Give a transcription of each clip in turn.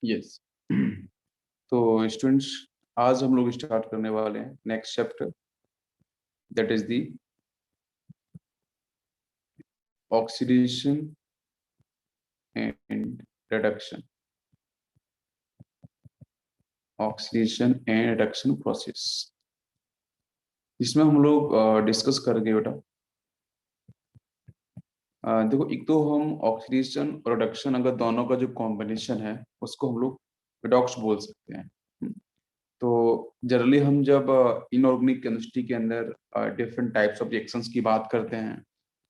Yes. तो students, आज हम लोग स्टार्ट करने वाले हैं next chapter, that is the oxidation and reduction. Oxidation and reduction process, इसमें हम लोग डिस्कस करेंगे बेटा। देखो, एक तो हम ऑक्सीडेशन और रिडक्शन अगर दोनों का जो कॉम्बिनेशन है उसको हम लोग रिडॉक्स बोल सकते हैं। तो जनरली हम जब इनऑर्गेनिक केमिस्ट्री के अंदर डिफरेंट टाइप्स ऑफ रिएक्शंस की बात करते हैं,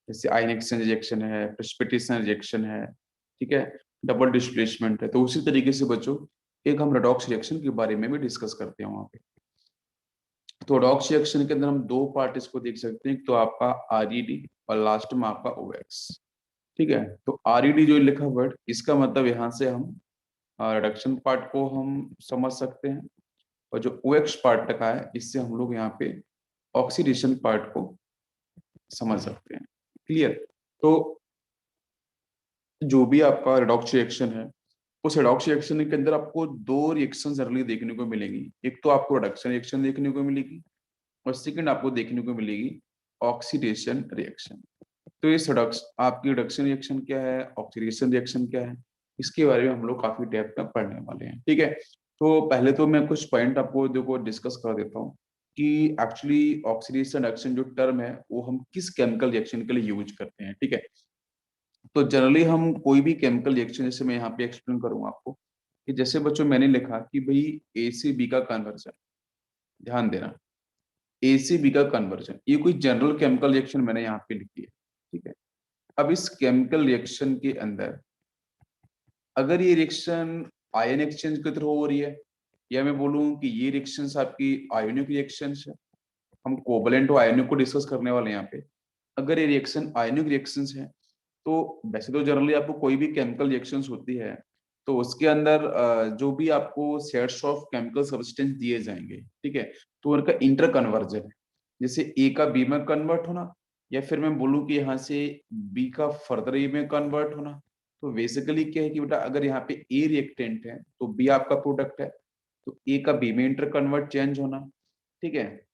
जैसे आयन एक्सचेंज रिएक्शन है, प्रेसिपिटेशन रिएक्शन है, ठीक है, डबल डिस्प्लेसमेंट है, तो उसी तरीके से बच्चों एक हम रेडॉक्स रिएक्शन के बारे में भी डिस्कस करते हैं वहाँ पे। तो रेडॉक्स रिएक्शन के अंदर हम दो पार्ट इसको देख सकते हैं, तो आपका आरईडी और लास्ट में आपका ओएक्स। ठीक है, तो आरईडी जो लिखा वर्ड, इसका मतलब यहाँ से हम रिडक्शन पार्ट को हम समझ सकते हैं, और जो ओएक्स पार्ट लिखा है इससे हम लोग यहाँ पे ऑक्सीडेशन पार्ट को समझ सकते हैं। क्लियर? तो जो भी आपका रेडॉक्स रिएक्शन है, उस रेडॉक्स रिएक्शन के अंदर आपको दो रिएक्शन जनरली देखने को मिलेंगी। एक तो आपको रिडक्शन रिएक्शन देखने को मिलेगी, और सेकंड आपको देखने को मिलेगी ऑक्सीडेशन रिएक्शन। तो इस आपकी रिडक्शन रिएक्शन क्या है, ऑक्सीडेशन रिएक्शन क्या है, इसके बारे में हम लोग काफी डेप्थ में पढ़ने वाले हैं। ठीक है, तो पहले तो मैं कुछ पॉइंट आपको देखो डिस्कस कर देता हूँ कि एक्चुअली ऑक्सीडेशन रिएक्शन जो टर्म है वो हम किस केमिकल रिएक्शन के लिए यूज करते हैं। ठीक है, तो जनरली हम कोई भी केमिकल रिएक्शन, जैसे मैं यहाँ पे एक्सप्लेन करूंगा आपको कि जैसे बच्चों मैंने लिखा कि भाई ए से बी का कन्वर्जन, ध्यान देना, ए से बी का कन्वर्जन, ये कोई जनरल केमिकल रिएक्शन मैंने यहाँ पे लिखी है। ठीक है, अब इस केमिकल रिएक्शन के अंदर अगर ये रिएक्शन आयन एक्सचेंज के थ्रू हो रही है, या मैं बोलूं कि ये रिएक्शंस आपकी आयोनिक रिएक्शंस है, हम कोवलेंट और आयोनिक को डिस्कस करने वाले हैं यहाँ पे। अगर ये रिएक्शन आयोनिक रिएक्शंस है, तो वैसे तो जनरली आपको कोई भी केमिकल रिएक्शंस होती है तो उसके अंदर जो भी आपको सेट्स ऑफ केमिकल सब्सटेंस दिए जाएंगे, ठीक है, तो उनका इंटर कन्वर्जन है, जैसे ए का बी में कन्वर्ट होना, या फिर मैं बोलूं कि यहाँ से बी का फर्दर ए में कन्वर्ट होना। तो बेसिकली क्या है कि बेटा अगर यहाँ पे ए रिएक्टेंट है तो बी आपका प्रोडक्ट है, तो ए का बी में इंटर कन्वर्ट चेंज होना। ठीक है,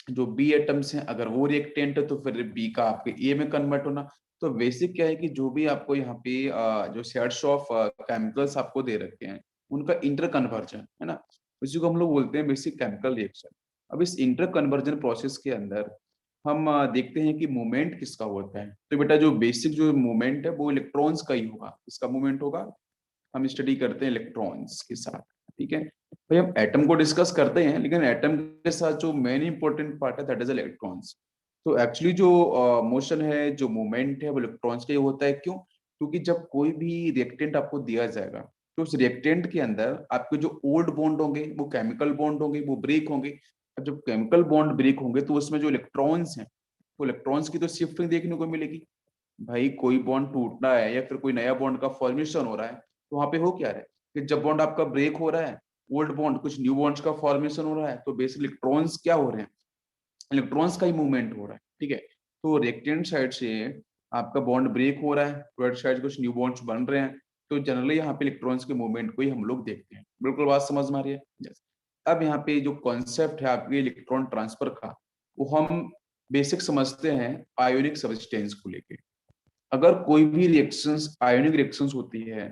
जो बी एटम्स हैं अगर वो रिएक्टेंट है तो फिर बी का आपके ए में कन्वर्ट होना। तो बेसिक क्या है कि जो भी आपको यहाँ पे जो सेट्स ऑफ केमिकल्स आपको दे रखे हैं उनका इंटर कन्वर्जन है ना, उसी को हम लोग बोलते हैं बेसिक केमिकल रिएक्शन। अब इस इंटर कन्वर्जन प्रोसेस के अंदर हम देखते हैं कि मूवमेंट किसका होता है। तो बेटा जो बेसिक जो मूवमेंट है वो इलेक्ट्रॉन्स का ही होगा, इसका मूवमेंट होगा। हम स्टडी करते हैं इलेक्ट्रॉन्स के साथ। ठीक है भाई, हम एटम को डिस्कस करते हैं, लेकिन एटम के साथ जो मेन इंपॉर्टेंट पार्ट है दैट इज इलेक्ट्रॉन्स। तो एक्चुअली जो मोशन है, जो मूवमेंट है, वो इलेक्ट्रॉन्स का ही होता है। क्यों? क्योंकि जब कोई भी रिएक्टेंट आपको दिया जाएगा तो उस रिएक्टेंट के अंदर आपके जो ओल्ड बॉन्ड होंगे वो केमिकल बॉन्ड होंगे, वो ब्रेक होंगे। अब जब केमिकल बॉन्ड ब्रेक होंगे तो उसमें जो इलेक्ट्रॉन्स हैं, तो इलेक्ट्रॉन्स की तो शिफ्टिंग देखने को मिलेगी। भाई कोई बॉन्ड टूटना है या फिर कोई नया बॉन्ड का फॉर्मेशन हो रहा है, तो वहां पे हो क्या रहा है कि जब बॉन्ड आपका ब्रेक हो रहा है, ओल्ड बॉन्ड कुछ न्यू बॉन्ड्स का फॉर्मेशन हो रहा है, तो बेसिक इलेक्ट्रॉन्स क्या हो रहे हैं, इलेक्ट्रॉन्स का ही मूवमेंट हो रहा है। ठीक है, तो रिएक्टेंट साइड से आपका बॉन्ड ब्रेक हो रहा है, प्रोडक्ट साइड कुछ न्यू बॉन्ड्स बन रहे हैं, तो जनरली यहाँ पे इलेक्ट्रॉन्स के मूवमेंट को ही हम लोग देखते हैं। बिल्कुल बात समझ में आ रही है? yes. अब यहाँ पे जो कॉन्सेप्ट है आपके इलेक्ट्रॉन ट्रांसफर का, वो हम बेसिक समझते हैं आयोनिक सब्सटेंस को लेके। अगर कोई भी रिएक्शंस आयोनिक रिएक्शंस होती है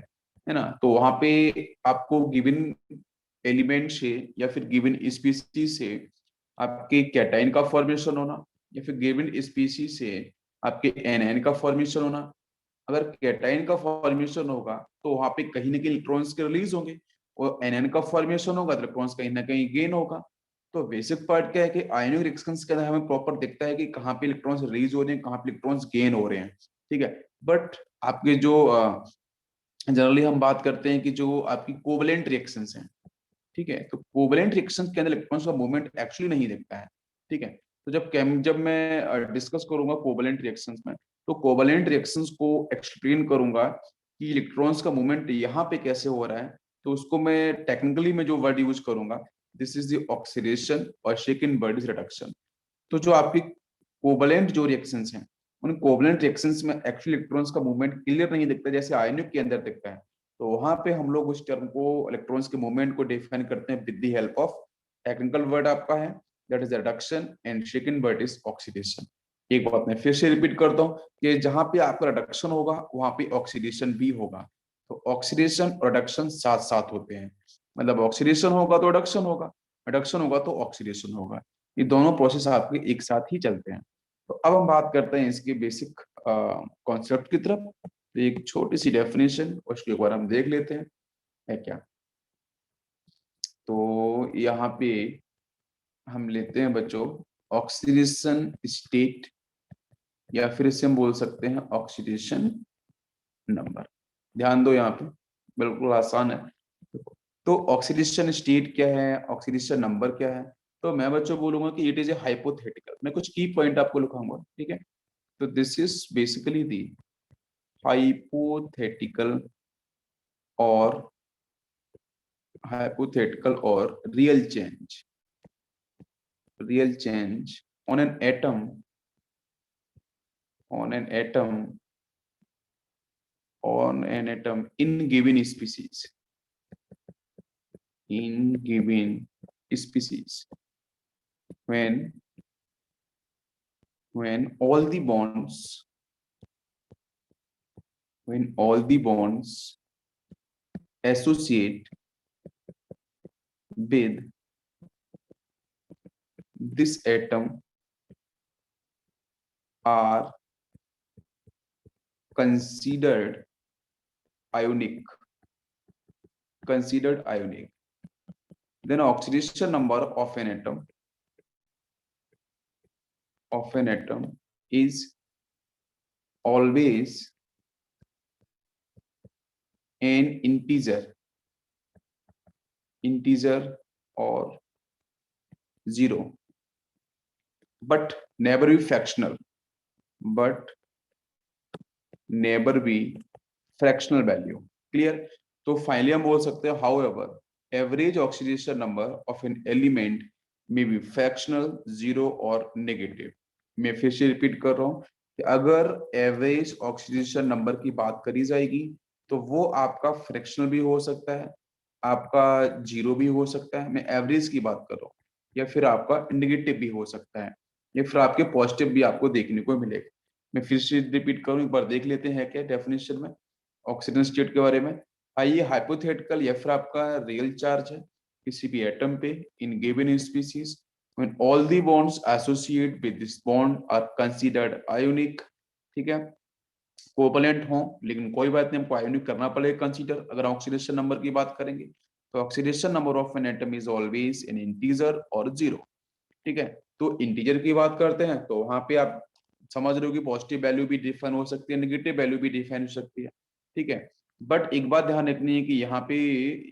ना, तो वहां पे आपको गिवन एलिमेंट से या फिर गिवन स्पीसीज से आपके कैटाइन का फॉर्मेशन होना, या फिर गिवन स्पीसीज से आपके एनआयन का फॉर्मेशन होना। अगर कैटाइन का फॉर्मेशन होगा तो वहां पे कहीं ना कहीं इलेक्ट्रॉन्स के रिलीज होंगे, और एनआयन का फॉर्मेशन होगा तो इलेक्ट्रॉन्स कहीं ना कहीं गेन होगा। तो बेसिक पार्ट क्या है कि आयोनिक रिएक्शंस के अंदर हमें प्रॉपर दिखता है कि कहाँ पे इलेक्ट्रॉन्स रिलीज हो रहे हैं, कहाँ पे इलेक्ट्रॉन्स गेन हो रहे हैं। ठीक है, बट आपके जो जनरली हम बात करते हैं कि जो आपकी कोवलेंट रिएक्शंस हैं, ठीक है, तो कोवलेंट रिएक्शंस के अंदर इलेक्ट्रॉन्स का मूवमेंट एक्चुअली नहीं दिखता है। ठीक है, तो जब मैं डिस्कस करूंगा कोवलेंट रिएक्शंस में, तो कोवलेंट रिएक्शंस को एक्सप्लेन करूंगा कि इलेक्ट्रॉन्स का मूवमेंट यहाँ पे कैसे हो रहा है, तो उसको मैं टेक्निकली में जो वर्ड यूज करूंगा, दिस इज द ऑक्सीडेशन, और सेकंड वर्ड इज रिडक्शन। तो जो आपकी कोवलेंट जो रिएक्शंस हैं, उन कोवलेंट रिएक्शंस में एक्चुअली इलेक्ट्रॉन्स का मूवमेंट क्लियर नहीं दिखता जैसे आयनिक के अंदर दिखता है। तो वहां पे हम लोग उस टर्म को, इलेक्ट्रॉन्स के मूवमेंट को डिफाइन करते हैं with the help of technical word आपका है that is reduction and second word is oxidation. एक बात मैं फिर से रिपीट करता हूँ कि जहां पे आपका रिडक्शन होगा वहां पे ऑक्सीडेशन भी होगा। तो ऑक्सीडेशन और रिडक्शन साथ साथ होते हैं, मतलब ऑक्सीडेशन होगा तो रिडक्शन होगा, रिडक्शन होगा तो ऑक्सीडेशन होगा। ये दोनों प्रोसेस आपके एक साथ ही चलते हैं। तो अब हम बात करते हैं इसके बेसिक कॉन्सेप्ट की तरफ। तो एक छोटी सी डेफिनेशन उसके एक बार हम देख लेते हैं है क्या। तो यहाँ पे हम लेते हैं बच्चों ऑक्सीडेशन स्टेट, या फिर इसे हम बोल सकते हैं ऑक्सीडेशन नंबर। ध्यान दो यहाँ पे, बिल्कुल आसान है। तो ऑक्सीडेशन स्टेट क्या है, ऑक्सीडेशन नंबर क्या है? तो मैं बच्चों बोलूंगा कि इट इज ए हाइपोथेटिकल, मैं कुछ की पॉइंट आपको लिखाऊंगा, ठीक है। तो this is basically the hypothetical or real change on an atom in given species, when all the bonds associate with this atom are considered ionic, then oxidation number of an atom is always an integer or zero, but never be fractional, value. Clear? तो finally हम बोल सकते हैं however average oxidation number of an element may be fractional, zero और negative. मैं फिर से repeat कर रहा हूं कि अगर एवरेज ऑक्सीडेशन नंबर की बात करी जाएगी तो वो आपका फ्रैक्शनल भी हो सकता है, आपका जीरो भी हो सकता है, मैं एवरेज की बात कर रहा हूँ, या फिर आपका नेगेटिव भी हो सकता है, या फिर आपके पॉजिटिव भी आपको देखने को मिलेगा। मैं फिर से रिपीट करूं, एक बार देख लेते हैं क्या डेफिनेशन में ऑक्सीजन स्टेट के बारे में। आइए हाइपोथेटिकल या फिर आपका रियल चार्ज है किसी भी एटम पे in given species when all the bonds associated with this bond are considered ionic, ठीक है, कोवलेंट हो, लेकिन कोई बात नहीं, हमको आयोनिक करना पड़ेगा कंसीडर अगर ऑक्सीडेशन नंबर की बात करेंगे। तो oxidation number of an atom is always an integer और जीरो, ठीक है। तो इंटीजर की बात करते हैं तो वहां पे आप समझ रहे हो कि पॉजिटिव वैल्यू भी डिफाइन हो सकती है, नेगेटिव वैल्यू भी डिफाइन हो सकती है, ठीक है। बट एक बात ध्यान रखनी है कि यहाँ पे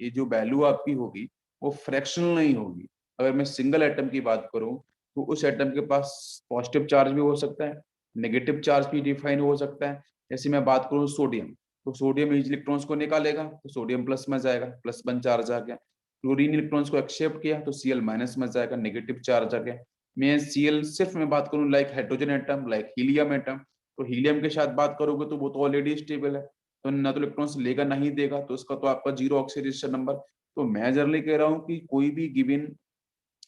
ये जो वैल्यू आपकी होगी वो फ्रैक्शनल नहीं होगी। अगर मैं सिंगल एटम की बात करूं तो उस एटम के पास पॉजिटिव चार्ज भी हो सकता है, नेगेटिव चार्ज भी डिफाइन हो सकता है। जैसे मैं बात करूं सोडियम, तो सोडियम इलेक्ट्रॉन्स को निकालेगा तो सोडियम प्लस में जाएगा, प्लस 1 चार्ज आ गया। क्लोरीन इलेक्ट्रॉन्स को एक्सेप्ट किया तो Cl माइनस में जाएगा, नेगेटिव चार्ज आ गया। मैं Cl सिर्फ मैं बात करूं like hydrogen atom, like helium atom, तो हीलियम के साथ बात करोगे तो वो तो ऑलरेडी स्टेबल है, तो ना तो इलेक्ट्रॉन्स लेगा ना ही देगा, तो उसका तो आपका जीरो ऑक्सीडेशन नंबर। तो मैं जनरली कह रहा हूँ कि कोई भी गिवन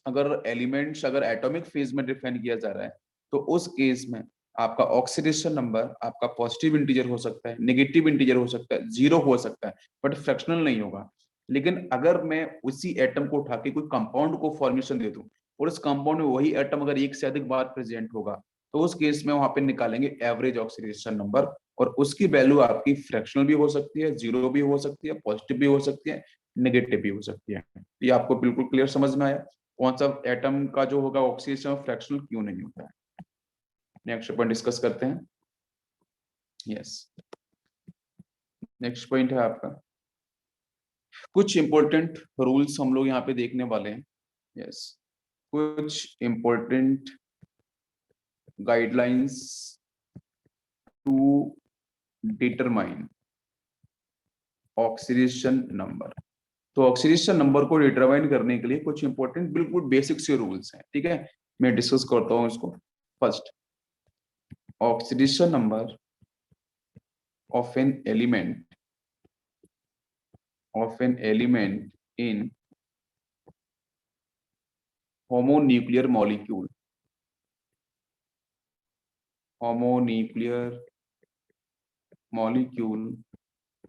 अगर एलिमेंट्स अगर एटॉमिक फेज में डिफाइन किया जा रहा है तो उस केस में आपका ऑक्सीडेशन नंबर आपका पॉजिटिव इंटीजर हो सकता है, नेगेटिव इंटीजर हो सकता है, जीरो हो सकता है, बट फ्रैक्शनल नहीं होगा। लेकिन अगर मैं उसी एटम को उठा के कोई कंपाउंड को फॉर्मेशन दे दूं और उस कंपाउंड में वही एटम अगर एक से अधिक बार प्रेजेंट होगा तो उस केस में वहां पे निकालेंगे एवरेज ऑक्सीडेशन नंबर, और उसकी वैल्यू आपकी फ्रैक्शनल भी हो सकती है, जीरो भी हो सकती है, पॉजिटिव भी हो सकती है, नेगेटिव भी हो सकती है। ये आपको बिल्कुल क्लियर समझ में आया कौन सा एटम का जो होगा ऑक्सीडेशन फ्रैक्शनल क्यों नहीं होता है। नेक्स्ट पॉइंट डिस्कस करते हैं। यस, नेक्स्ट पॉइंट है आपका कुछ इंपॉर्टेंट रूल्स हम लोग यहाँ पे देखने वाले हैं। यस, कुछ important guidelines to determine oxidation number. तो ऑक्सीडेशन नंबर को डिटरमाइन करने के लिए कुछ इंपॉर्टेंट बिल्कुल बेसिक से रूल्स हैं, ठीक है। मैं डिस्कस करता हूँ इसको। First, oxidation number of an element of an element in homonuclear molecule, homonuclear molecule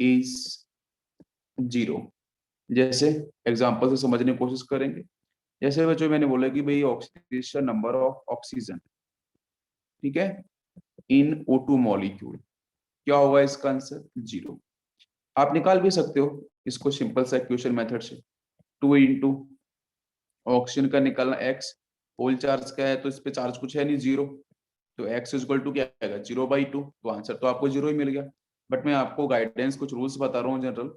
is zero. जैसे एग्जांपल से समझने की कोशिश करेंगे। जैसे बच्चों मैंने बोला कि भाई ऑक्सीडेशन नंबर ऑफ ऑक्सीजन, ठीक है, इन O2 मॉलिक्यूल, क्या होगा इसका आंसर? जीरो। आप निकाल भी सकते हो इसको सिंपल सा इक्वेशन मेथड से। 2 इंटू ऑक्सीजन का निकालना x, होल चार्ज का है तो इस पे चार्ज कुछ है नहीं, जीरो, तो x इज इक्वल टू क्या आएगा? 0/2। तो आंसर तो आपको जीरो ही मिल गया। बट मैं आपको गाइडेंस कुछ रूल्स बता रहा हूँ जनरल,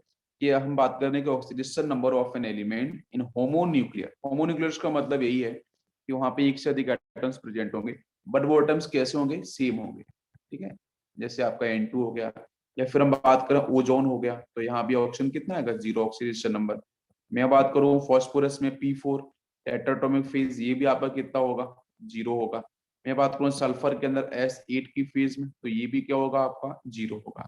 कि हम बात कर रहे हैं कि oxidation number of an element in homonuclear, homonuclear का मतलब यही है कि वहां पे एक से अधिक एटम्स प्रेजेंट होंगे, बट वो एटम्स कैसे होंगे? सेम होंगे, ठीक है। जैसे आपका N2 हो गया, या फिर हम बात करें ओजोन हो गया, तो यहाँ भी ऑप्शन कितना आएगा? Zero oxidation number. मैं बात करूँ फॉस्फोरस में P4 टेट्राटॉमिक फेज, ये भी आपका कितना होगा? जीरो होगा। मैं बात करूँ सल्फर के अंदर S8 की फेज में, तो ये भी क्या होगा? आपका जीरो होगा।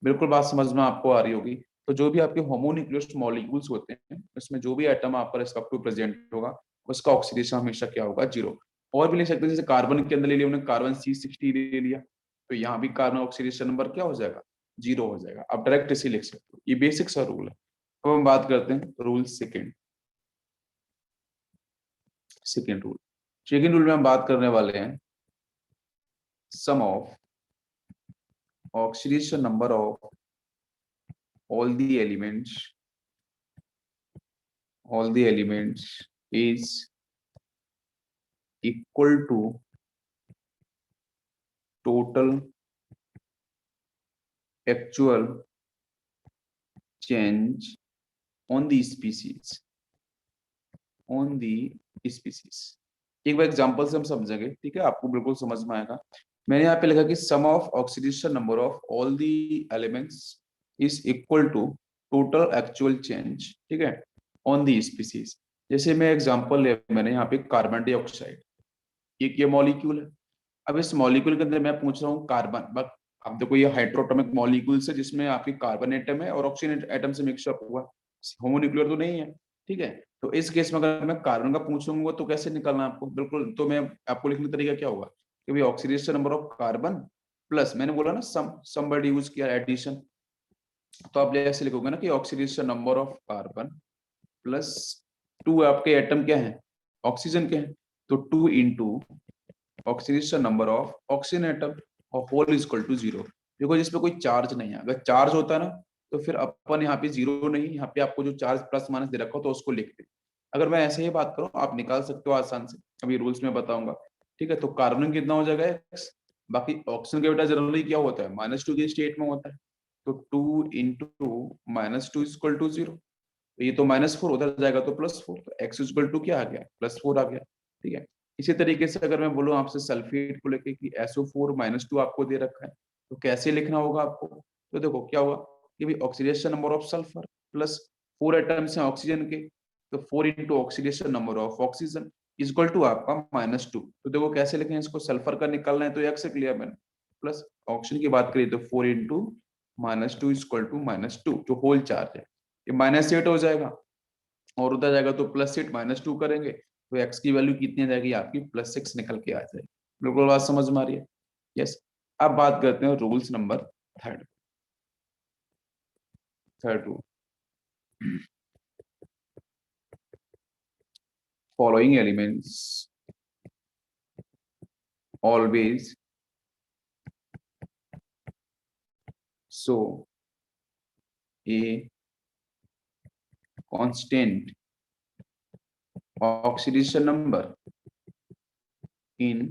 बिल्कुल बात समझ में आपको आ रही होगी। तो जो भी आपके होमोन्यूक्लियस मॉलिक्यूल्स होते हैं, उसमें जो भी एटम आपका रेस्पेक्टिव प्रेजेंट होगा, उसका ऑक्सीडेशन हमेशा क्या होगा? जीरो। और भी ले सकते हैं, जैसे कार्बन के अंदर ले लिया हमने, कार्बन C60 ले लिया, तो यहाँ भी कार्बन ऑक्सीडेशन नंबर क्या हो जाएगा? जीरो हो जाएगा। आप डायरेक्ट इसे लिख सकते हो, ये बेसिक सा रूल है। अब हम बात करते हैं rule second. Second rule, second rule में हम बात करने वाले हैं sum of oxidation number of all the elements, all the elements is equal to total actual change on the species, on the species। एक बार एग्जांपल से हम समझेंगे, ठीक है, आपको बिल्कुल समझ में आएगा। मैंने यहाँ पे लिखा कि sum of oxidation number of all the elements is equal to total actual change, ठीक है, ऑन दी स्पीसीज। जैसे मैं एग्जांपल ले, मैंने यहाँ पे कार्बन डाइऑक्साइड, एक ये मॉलिक्यूल है। अब इस मॉलिक्यूल के अंदर मैं पूछ रहा हूँ कार्बन, बट अब देखो ये हाइड्रोटॉमिक मॉलिक्यूल्स है जिसमें आपकी कार्बन एटम है और ऑक्सीजन एटम से मिक्सअप हुआ, होमोन्यूक्लियर तो नहीं है, ठीक है। तो इस केस में अगर मैं कार्बन का पूछूंगा तो कैसे निकालना है आपको? बिल्कुल, तो मैं आपको लिखने का तरीका क्या होगा कि भाई oxidation number of carbon plus, मैंने बोला ना सम वर्ड यूज किया एडिशन, तो आप ऐसे लिखोगे ना कि oxidation number of carbon plus 2 आपके एटम क्या है? ऑक्सीजन के हैं, तो 2 into oxidation number of oxygen atom और whole is equal to zero. देखो जिसपे कोई चार्ज नहीं है, अगर चार्ज होता ना तो फिर अपन यहाँ पे जीरो नहीं, यहाँ पे आपको जो चार्ज प्लस माइनस दे रखा हो तो उसको लिखते। अगर मैं ऐसे ही बात करूँ, आप निकाल सकते हो आसान से, अभी रूल्स में बताऊंगा, ठीक है। तो कार्बन कितना हो जाएगा x, बाकी ऑक्सीजन का बेटा जनरली क्या होता है? -2 की स्टेट में होता है, तो 2 into -2 is equal to zero. तो ये तो -4 उधर जाएगा तो +4, तो x इज इक्वल टू क्या आ गया? +4 आ गया, ठीक है। इसी तरीके से अगर मैं बोलूँ आपसे सल्फेट को लेके कि SO4 -2 आपको दे रखा है, तो कैसे लिखना होगा आपको? तो देखो क्या होगा कि भाई oxidation number of sulphur plus 4 atoms हैं ऑक्सीजन के, तो 4 into oxidation number of oxygen is equal to आपका -2। तो देखो कैसे लिखें इसको? सल्फर का निकालना है तो x लिख लिया मैंने, प्लस ऑक्सीजन की बात करिए तो 4 इंटू -2 इज इक्वल टू -2, जो होल चार्ज है ये -8 हो जाएगा, और उधर जाएगा तो +8 -2 करेंगे तो x की वैल्यू कितनी आ जाएगी? आपकी +6 निकल के आ जाएगी। बिल्कुल बात समझ में आ रही है? यस। अब बात करते हैं rules number third. Third rule, following elements always show a constant oxidation number in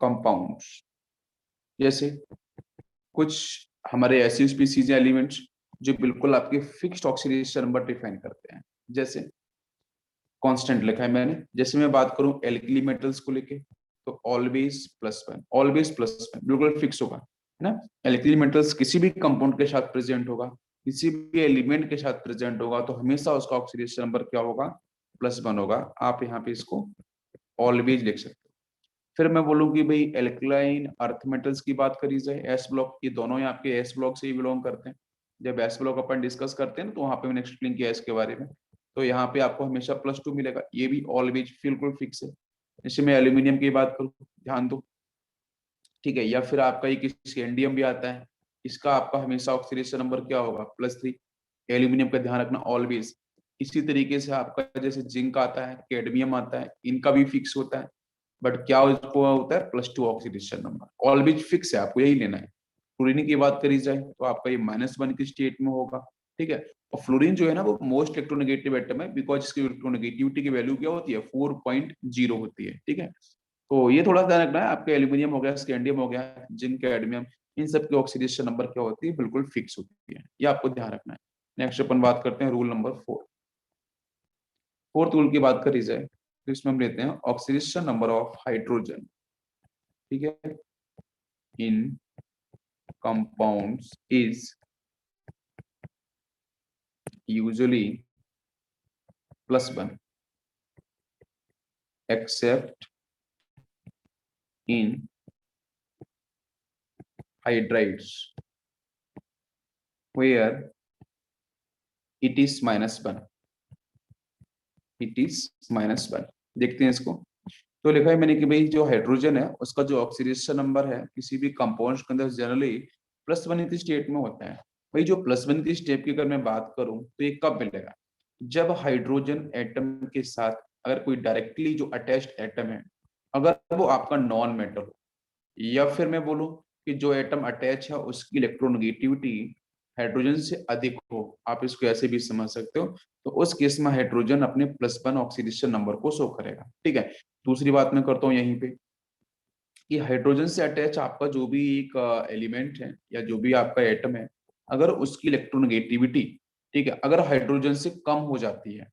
compounds. जैसे कुछ हमारे ऐसी स्पीसीज एलिमेंट्स जो बिल्कुल आपके फिक्स्ड ऑक्सीडेशन नंबर डिफाइन करते हैं, जैसे कांस्टेंट लिखा है मैंने। जैसे मैं बात करूं एल्किली मेटल्स को लेके, तो ऑलवेज +1, ऑलवेज +1 बिल्कुल फिक्स होगा, है ना। एल्किली मेटल्स किसी भी कंपाउंड के साथ प्रेजेंट होगा, किसी भी एलिमेंट के साथ प्रेजेंट होगा, तो हमेशा उसका ऑक्सीडेशन नंबर क्या होगा? +1 होगा। आप यहाँ पे इसको ऑलवेज लिख सकते हो। फिर मैं बोलूँ कि भाई एल्कलाइन अर्थ मेटल्स की बात करी जाए, एस ब्लॉक, ये दोनों ही आपके एस ब्लॉक से ही बिलोंग करते हैं, जब एस ब्लॉक अपन डिस्कस करते हैं ना, तो वहां पे मैंने एक्सप्लेन किया इसके बारे में। तो यहाँ पे आपको हमेशा +2 मिलेगा, ये भी ऑलवेज बिल्कुल फिक्स है। जैसे मैं एल्यूमिनियम की बात करूँ, ध्यान दो, ठीक है, या फिर आपका ये स्कैंडियम भी आता है, इसका आपका हमेशा ऑक्सीडेशन नंबर क्या होगा, +3। एल्यूमिनियम का ध्यान रखना ऑलवेज। इसी तरीके से आपका जैसे जिंक आता है, कैडमियम आता है, इनका भी फिक्स होता है, बट क्या उसको होता है, +2 ऑक्सीडेशन नंबर, ऑलवेज फिक्स है, आपको यही लेना है। फ्लोरीन की बात करी जाए तो आपका ये -1 की स्टेट में होगा, ठीक है। और फ्लोरीन जो है ना, वो मोस्ट इलेक्ट्रोनेगेटिव एटम है, बिकॉज इसकी इलेक्ट्रोनेगेटिविटी की वैल्यू क्या होती है, 4.0 होती है, ठीक है। तो ये थोड़ा ध्यान रखना है, आपके एल्यूमिनियम हो गया, स्कैंडियम हो गया, जिंक, कैडमियम, इन सब की ऑक्सीडेशन नंबर क्या होती है, बिल्कुल फिक्स होती है, ये आपको ध्यान रखना है। नेक्स्ट अपन बात करते हैं रूल नंबर 4। फोर्थ रूल की बात करी जाए तो इसमें हम लेते हैं ऑक्सीडेशन नंबर ऑफ हाइड्रोजन, ठीक है, इन compounds is usually +1 except in hydrides where it is -1। it is -1। देखते हैं इसको। तो लिखा है मैंने कि भाई जो हाइड्रोजन है उसका जो ऑक्सीडेशन नंबर है किसी भी कंपाउंड के अंदर जनरली +1 की स्टेट में होता है। भाई जो +1 की स्टेट की अगर मैं बात करूं तो ये कब मिलेगा, जब हाइड्रोजन एटम के साथ अगर कोई डायरेक्टली जो अटैच्ड एटम है, अगर वो आपका नॉन मेटल हो, या फिर मैं बोलूं कि जो एटम अटैच है उसकी इलेक्ट्रोनेगेटिविटी हाइड्रोजन से अधिक हो, आप इसको ऐसे भी समझ सकते हो। तो उस केस में हाइड्रोजन अपने +1 ऑक्सीडेशन नंबर को शो करेगा, ठीक है। दूसरी बात मैं करता हूँ यहीं पे कि हाइड्रोजन से अटैच आपका जो भी एक एलिमेंट है या जो भी आपका एटम है, अगर उसकी इलेक्ट्रोनेगेटिविटी, ठीक है, अगर हाइड्रोजन से कम हो जाती है,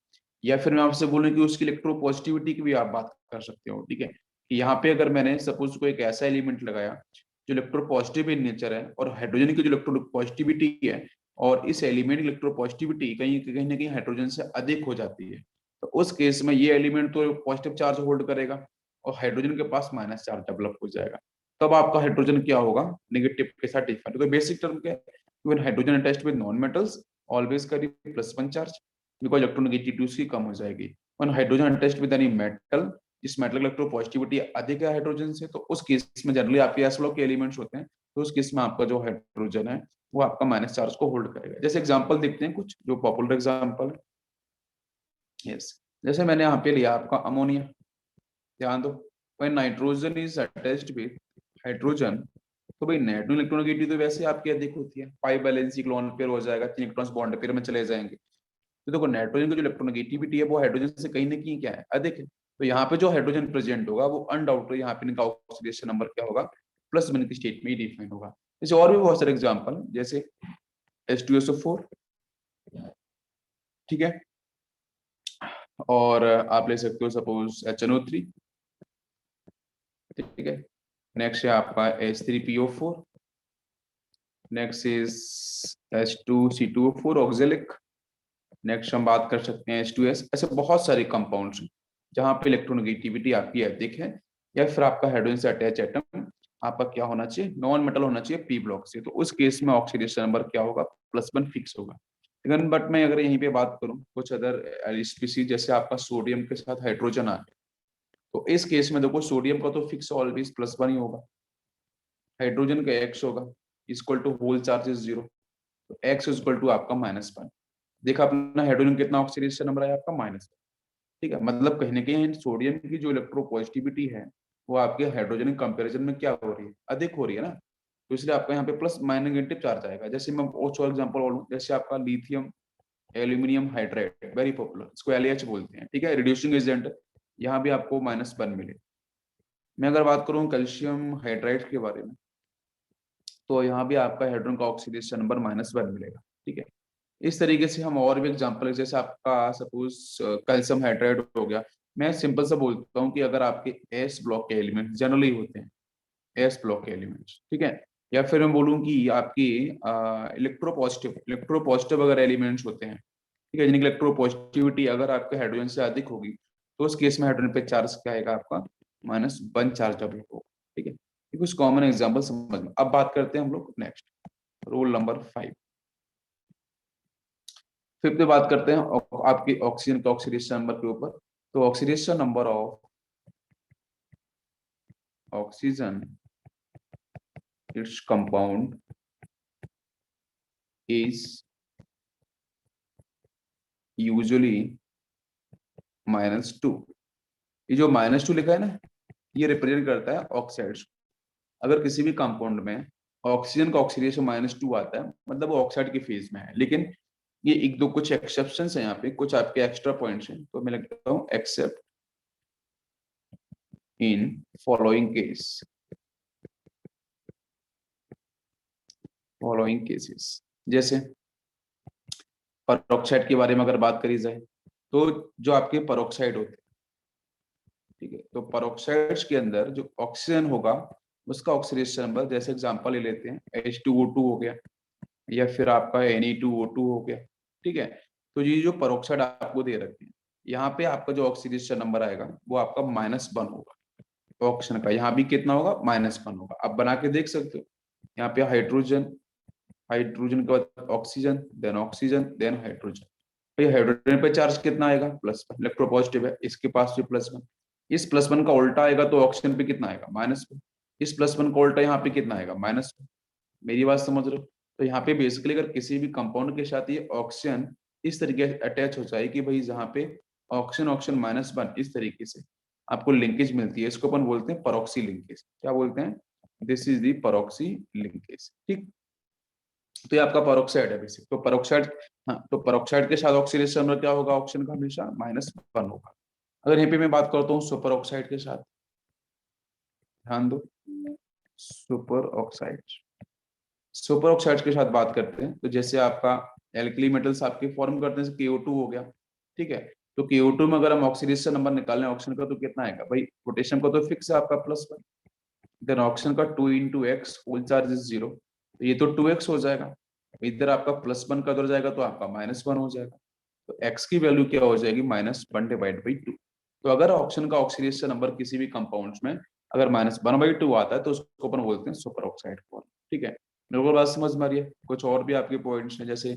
या फिर मैं आपसे बोलूं कि उसकी इलेक्ट्रोपॉजिटिविटी की भी आप बात कर सकते हो, ठीक है, कि यहाँ पे अगर मैंने सपोज को एक ऐसा एलिमेंट लगाया जो इलेक्ट्रोपॉजिटिव इन नेचर है, और हाइड्रोजन की जो इलेक्ट्रोपॉजिटिविटी है और इस एलिमेंट की इलेक्ट्रोपॉजिटिविटी कहीं कहीं ना कहीं हाइड्रोजन से अधिक हो जाती है, तो उस केस में ये एलिमेंट तो पॉजिटिव चार्ज होल्ड करेगा और हाइड्रोजन के पास -चार्ज डेवलप हो जाएगा। तब आपका हाइड्रोजन क्या होगा, नेगेटिव के साथ डिफाइन। तो बेसिक टर्म क्या है, when hydrogen attached with non metals always carry +1 charge because electronegativity उसकी कम हो जाएगी। When hydrogen attached with any metal, जिस मेटल की इलेक्ट्रोपॉजिटिविटी अधिक है हाइड्रोजन से, तो उस केस में जनरली आपके एस ब्लॉक के एलिमेंट्स होते हैं, तो उस केस में आपका जो हाइड्रोजन है वो आपका -चार्ज को होल्ड करेगा। जैसे एग्जांपल देखते हैं कुछ जो पॉपुलर एग्जांपल है। यस, जैसे मैंने यहाँ पे लिया आपका अमोनिया, ध्यान दो, when nitrogen is attached with hydrogen, तो भाई नेट इलेक्ट्रोनेगेटिविटी तो वैसे आपकी अधिक होती है, पाई बैलेंस क्लोन पेयर हो जाएगा, 3 इलेक्ट्रॉन्स बॉन्ड पेयर में चले जाएंगे। तो देखो नाइट्रोजन की जो इलेक्ट्रोनेगेटिविटी है वो हाइड्रोजन से कहीं ना कहीं क्या है, अधिक है। तो यहाँ पे जो हाइड्रोजन प्रेजेंट होगा वो अनडाउटेडली यहाँ पे इनका ऑक्सीडेशन नंबर क्या होगा, +1 की स्टेट में ही डिफाइन होगा। जैसे और भी बहुत सारे एग्जांपल, जैसे H2SO4, ठीक है, और आप ले सकते हो सपोज HNO3, ठीक है। नेक्स्ट है आपका H3PO4, next is H2C2O4 oxalic, next हम बात कर सकते हैं H2S। ऐसे बहुत सारे कंपाउंड्स हैं जहां पे इलेक्ट्रोनेगेटिविटी आपकी अधिक है, या फिर आपका हाइड्रोजन से अटैच एटम आपका क्या होना चाहिए, नॉन मेटल होना चाहिए पी ब्लॉक से, तो उस केस में ऑक्सीडेशन नंबर क्या होगा, +1 फिक्स होगा। लेकिन बट मैं अगर यहीं पे बात करूं कुछ अदर स्पीसीज, जैसे आपका सोडियम के साथ हाइड्रोजन आ, तो इस केस में देखो सोडियम का तो फिक्स ऑलवेज +1 ही होगा, हाइड्रोजन का x होगा, equal to whole charge is 0, तो x इक्वल टू आपका -1। देखा अपना हाइड्रोजन कितना ऑक्सीडेशन नंबर है आपका, -1, ठीक है। मतलब कहीं ना कहीं सोडियम की जो इलेक्ट्रोपॉजिटिविटी है वो आपके हाइड्रोजन के कंपैरिजन में क्या हो रही है, अधिक हो रही है ना, तो इसलिए आपका यहाँ पे प्लस नेगेटिव चार्ज आएगा। जैसे मैं और एग्जांपल बोलूं, जैसे आपका lithium aluminium hydride, very popular, इसको LH बोलते हैं, ठीक है, रिड्यूसिंग एजेंट, यहाँ भी आपको -1 मिले। मैं अगर बात करूँ कैल्शियम हाइड्राइड के बारे में, तो यहाँ भी आपका हाइड्रोजन का ऑक्सीडेशन नंबर -1 मिलेगा, ठीक है। इस तरीके से हम और भी एग्जांपल, जैसे आपका सपोज कैल्शियम हाइड्राइड हो गया, मैं सिंपल सा बोलता हूँ कि अगर आपके एस ब्लॉक के एलिमेंट जनरली होते हैं, एस ब्लॉक के एलिमेंट्स, ठीक है, या फिर मैं बोलूँ कि आपकी इलेक्ट्रोपॉजिटिव अगर एलिमेंट्स होते हैं, ठीक है, जिनकी इलेक्ट्रोपॉजिटिविटी अगर आपके हाइड्रोजन से अधिक होगी, तो उस केस में हाइड्रोजन पे चार्ज क्या आएगा आपका, -1 चार्ज डेवलप होगा, ठीक है। ये कुछ कॉमन एग्जाम्पल समझ में। अब बात करते हैं हम लोग नेक्स्ट रूल नंबर 5। फिफ्थ पे बात करते हैं आपकी ऑक्सीजन का ऑक्सीडेशन नंबर के ऊपर। तो oxidation number of oxygen its compound is usually -2। ये जो -2 लिखा है ना, ये रिप्रेजेंट करता है ऑक्साइड्स। अगर किसी भी कंपाउंड में ऑक्सीजन का ऑक्सीडेशन -2 आता है, मतलब वो ऑक्साइड की फेज में है। लेकिन ये एक दो कुछ एक्सेप्शंस हैं, यहाँ पे कुछ आपके एक्स्ट्रा पॉइंट्स हैं, तो मैं लिखता हूँ accept in following case, following cases. जैसे परोक्साइड के बारे में अगर बात करी जाए, तो जो आपके परोक्साइड होते हैं, ठीक है, तो परोक्साइड्स के अंदर जो ऑक्सीजन होगा उसका ऑक्सीडेशन नंबर, जैसे एग्जांपल ले लेते हैं H2O2 हो गया, या फिर आपका Ne2O2 हो गया, ठीक है। तो ये जो परोक्साइड आपको दे रखे हैं, यहाँ पे आपका जो ऑक्सीडेशन नंबर आएगा वो आपका -1 होगा। ऑक्सीजन का यहाँ भी कितना होगा, -1 होगा। आप बना के देख सकते हो। यहाँ पे हाइड्रोजन, हाइड्रोजन के बाद ऑक्सीजन देन हाइड्रोजन। भाई हाइड्रोजन पे चार्ज कितना आएगा, +1, इलेक्ट्रोपॉजिटिव है, इसके पास भी +1। इस +1 का उल्टा आएगा तो ऑक्सीजन पे कितना आएगा, -1। इस +1 का उल्टा यहाँ पे कितना आएगा, -1। मेरी बात समझ रहे हो? तो यहाँ पे बेसिकली अगर किसी भी कंपाउंड के साथ ये ऑक्सीजन इस तरीके से अटैच हो जाए कि भाई जहाँ पे ऑक्सीजन ऑक्सीजन -1 इस तरीके से आपको लिंकेज मिलती है, इसको अपन बोलते हैं परोक्सी लिंकेज। क्या बोलते हैं, this is the peroxy linkage, ठीक। तो ये आपका परोक्साइड है बेसिक। तो परोक्साइड, हाँ, तो परोक्साइड के साथ ऑक्सीडेशन नंबर क्या होगा, ऑक्सीजन का हमेशा -1 होगा। अगर यहाँ पे मैं बात करता हूँ सुपर ऑक्साइड के साथ, ध्यान दो, सुपर ऑक्साइड, सुपर ऑक्साइड के साथ बात करते हैं, तो जैसे आपका एल्कली मेटल्स आपके फॉर्म करते हैं, KO2 हो गया, ठीक है। तो KO2 में अगर हम ऑक्सीडेशन नंबर निकालें ऑक्सीजन का, तो कितना आएगा भाई, पोटेशियम का तो फिक्स है आपका +1, देन ऑक्सीजन का 2 × x होल चार्ज इज 0, तो ये तो 2x हो जाएगा। इधर आपका +1 का उधर जाएगा तो आपका -1 हो जाएगा। तो x की वैल्यू क्या हो जाएगी, -1/2। तो अगर ऑक्सीजन का ऑक्सीडेशन नंबर किसी भी कंपाउंड्स में अगर -1/2 आता है, तो उसको अपन बोलते हैं सुपर ऑक्साइड फॉर्म, ठीक है। मेरे को बात समझ में आ रही है? कुछ और भी आपके पॉइंट्स हैं, जैसे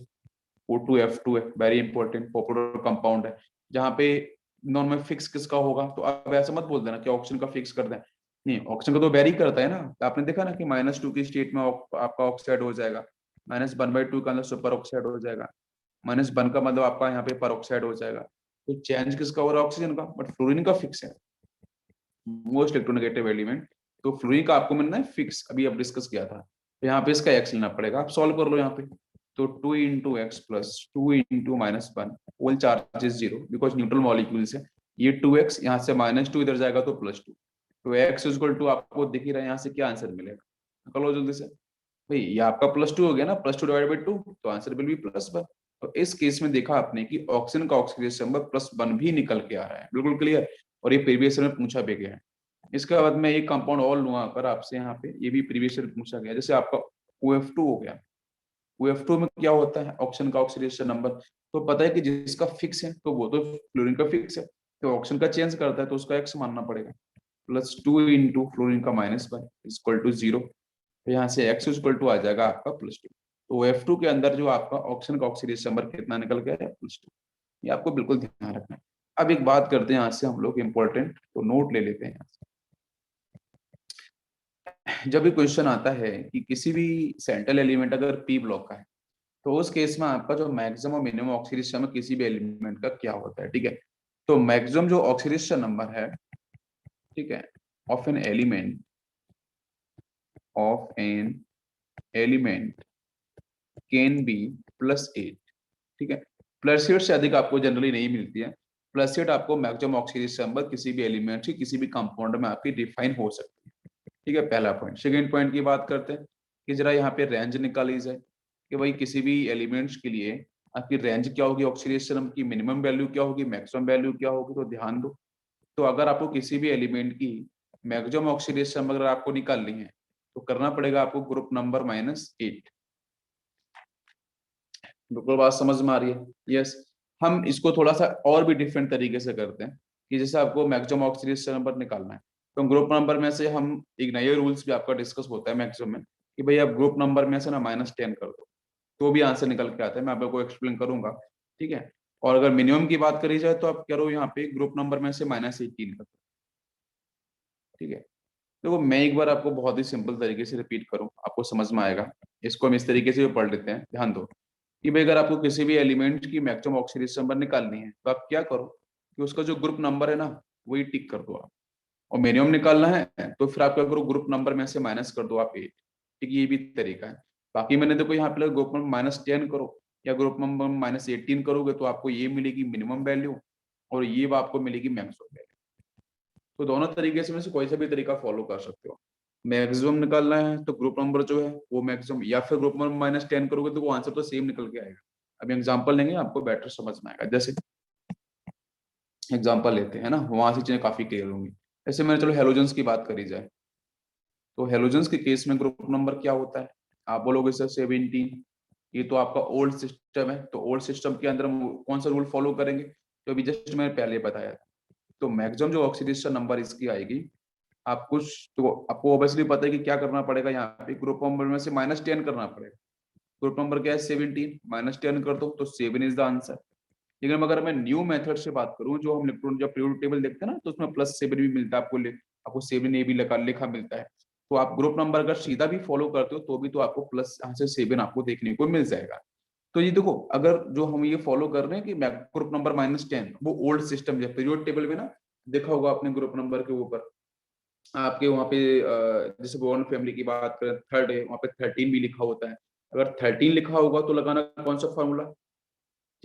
O2F2 है, वेरी इंपॉर्टेंट पॉपुलर कंपाउंड है, जहाँ पे नॉन में फिक्स किसका होगा। तो आप ऐसा मत बोल देना कि ऑक्सीजन का फिक्स कर दें, नहीं, ऑक्सीजन का तो वेरी करता है ना। तो आपने देखा ना कि -2 की स्टेट में आपका ऑक्साइड हो जाएगा, -1/2 का अंदर सुपर ऑक्साइड हो जाएगा, -1 का मतलब आपका यहाँ पे पर ऑक्साइड हो जाएगा। तो चेंज किसका हो रहा है, ऑक्सीजन का, बट फ्लोरीन का फिक्स है, मोस्ट इलेक्ट्रोनेगेटिव एलिमेंट। तो फ्लोरीन का आपको मिलना है फिक्स, अभी अब डिस्कस किया था। तो यहाँ पे इसका x लेना पड़ेगा, आप सॉल्व कर लो यहाँ पे। तो 2 × x plus 2 × -1 whole charge is 0, because neutral molecules है। ये 2x यहाँ से -2 इधर जाएगा तो +2, तो x इक्वल टू आपको दिख ही रहा है, यहाँ से क्या आंसर मिलेगा, निकालो जल्दी से। भाई ये आपका +2 हो गया ना, +2 डिवाइड बाई 2, तो आंसर विल बी +1। तो इस केस में देखा आपने कि ऑक्सीजन का ऑक्सीडेशन नंबर +1 भी निकल के आ रहा है, बिल्कुल क्लियर। और ये प्रीवियस में पूछा भी गया है। इसके बाद मैं एक कंपाउंड और लूंगा अगर आपसे, यहाँ पे ये भी प्रीवियस ईयर पूछा गया, जैसे आपका OF2 हो गया। OF2 में क्या होता है, ऑक्सीजन का ऑक्सीडेशन नंबर, तो पता है कि जिसका फिक्स है तो वो तो फ्लोरीन का फिक्स है, तो ऑक्सीजन का चेंज करता है तो उसका x मानना पड़ेगा। +2 × फ्लोरीन का -1 इक्वल टू 0, तो यहाँ से x इक्वल टू आ जाएगा आपका +2। तो OF2 के अंदर जो आपका ऑक्सीजन का ऑक्सीडेशन नंबर कितना निकल गया है, +2। ये आपको बिल्कुल ध्यान रखना है। अब एक बात करते हैं यहाँ से हम लोग इम्पोर्टेंट, तो नोट ले लेते हैं यहाँ से। जब भी क्वेश्चन आता है कि किसी भी सेंट्रल एलिमेंट अगर p ब्लॉक का है, तो उस केस में आपका जो मैक्सिमम और मिनिमम ऑक्सीडेशन नंबर किसी भी एलिमेंट का क्या होता है, ठीक है। तो मैक्सिमम जो ऑक्सीडेशन नंबर है, ठीक है, of an element can be +8, ठीक है। +8 से अधिक आपको जनरली नहीं मिलती है। +8 आपको मैक्सिमम ऑक्सीडेशन नंबर किसी भी एलिमेंट की किसी भी कंपाउंड में आपकी डिफाइन हो सकती है, ठीक है, पहला पॉइंट। सेकंड पॉइंट की बात करते हैं कि जरा यहाँ पे रेंज निकाली जाए कि भाई किसी भी एलिमेंट्स के लिए आपकी रेंज क्या होगी, ऑक्सीडेशन नंबर की मिनिमम वैल्यू क्या होगी, मैक्सिमम वैल्यू क्या होगी। तो ध्यान दो, तो अगर आपको किसी भी एलिमेंट की मैक्सिमम ऑक्सीडेशन नंबर अगर आपको निकालनी है, तो करना पड़ेगा आपको ग्रुप नंबर -8। बिल्कुल बात समझ में आ रही है? यस। हम इसको थोड़ा सा और भी डिफरेंट तरीके से करते हैं कि जैसे आपको मैक्सिमम ऑक्सीडेशन नंबर निकालना है, तो ग्रुप नंबर में से हम एक नए रूल्स भी आपका डिस्कस होता है मैक्सिमम में कि भाई आप ग्रुप नंबर में से ना -10 कर दो, तो भी आंसर निकल के आता है। मैं आपको एक्सप्लेन करूंगा ठीक है। और अगर मिनिमम की बात करी जाए तो आप करो यहाँ पे ग्रुप नंबर में से -18 कर, ठीक है। देखो मैं एक बार आपको बहुत ही सिंपल तरीके से रिपीट करूँ, आपको समझ में आएगा। इसको हम इस तरीके से भी पढ़ लेते हैं, ध्यान दो कि भाई अगर आपको किसी भी एलिमेंट की मैक्सिमम ऑक्सीडेशन नंबर निकालनी है तो आप क्या करो कि उसका जो ग्रुप नंबर है ना वही टिक कर दो आप। और मिनिमम निकालना है तो फिर आप क्या करो, ग्रुप नंबर में से माइनस कर दो आप 8। ठीक, ये भी तरीका है। बाकी मैंने देखो यहाँ पे ग्रुप नंबर -10 करो या ग्रुप नंबर -18 करोगे तो आपको ये मिलेगी मिनिमम वैल्यू और ये आपको मिलेगी मैक्सिमम वैल्यू। तो दोनों तरीके से में से कोई सा भी तरीका फॉलो कर सकते हो। मैक्सिमम निकालना है तो ग्रुप नंबर जो है वो मैक्सिमम, या फिर ग्रुप नंबर -10 करोगे तो वो आंसर तो सेम निकल के आएगा। अभी एग्जांपल लेंगे आपको बेटर समझ में आएगा। जैसे एग्जांपल लेते हैं ना, वहां से चीजें काफी क्लियर होंगी। जैसे मैंने चलो हेलोजेंस की बात करी जाए, तो हेलोजेंस के केस में ग्रुप नंबर क्या होता है? आप बोलोगे सर 17। ये तो आपका ओल्ड सिस्टम है, तो ओल्ड सिस्टम के अंदर हम कौन सा रूल फॉलो करेंगे? तो अभी जस्ट मैंने पहले बताया था। तो मैक्सिमम जो ऑक्सीडेशन नंबर इसकी आएगी, आप कुछ तो आपको ऑब्वियसली पता है कि क्या करना पड़ेगा, यहाँ पे ग्रुप नंबर में से -10 करना पड़ेगा। ग्रुप नंबर क्या है 17, -10 कर दो तो 7 इज द आंसर। लेकिन अगर मैं न्यू मेथड से बात करूं, जो हम इलेक्ट्रॉन जब पीरियोडिक टेबल देखते हैं ना तो उसमें +7 भी मिलता है आपको, आपको 7 भी लिखा मिलता है। तो आप ग्रुप नंबर अगर सीधा भी फॉलो करते हो तो भी तो आपको प्लस यहाँ से 7 आपको देखने को मिल जाएगा। तो ये देखो, अगर जो हम ये फॉलो कर रहे हैं कि ग्रुप नंबर -10 वो ओल्ड सिस्टम है, पीरियोडिक टेबल में ना देखा होगा आपने ग्रुप नंबर के ऊपर आपके वहाँ पे जैसे बोर्न फैमिली की बात करें, थर्ड है वहाँ पे 13 भी लिखा होता है। अगर 13 लिखा होगा तो लगाना कौन सा फॉर्मूला,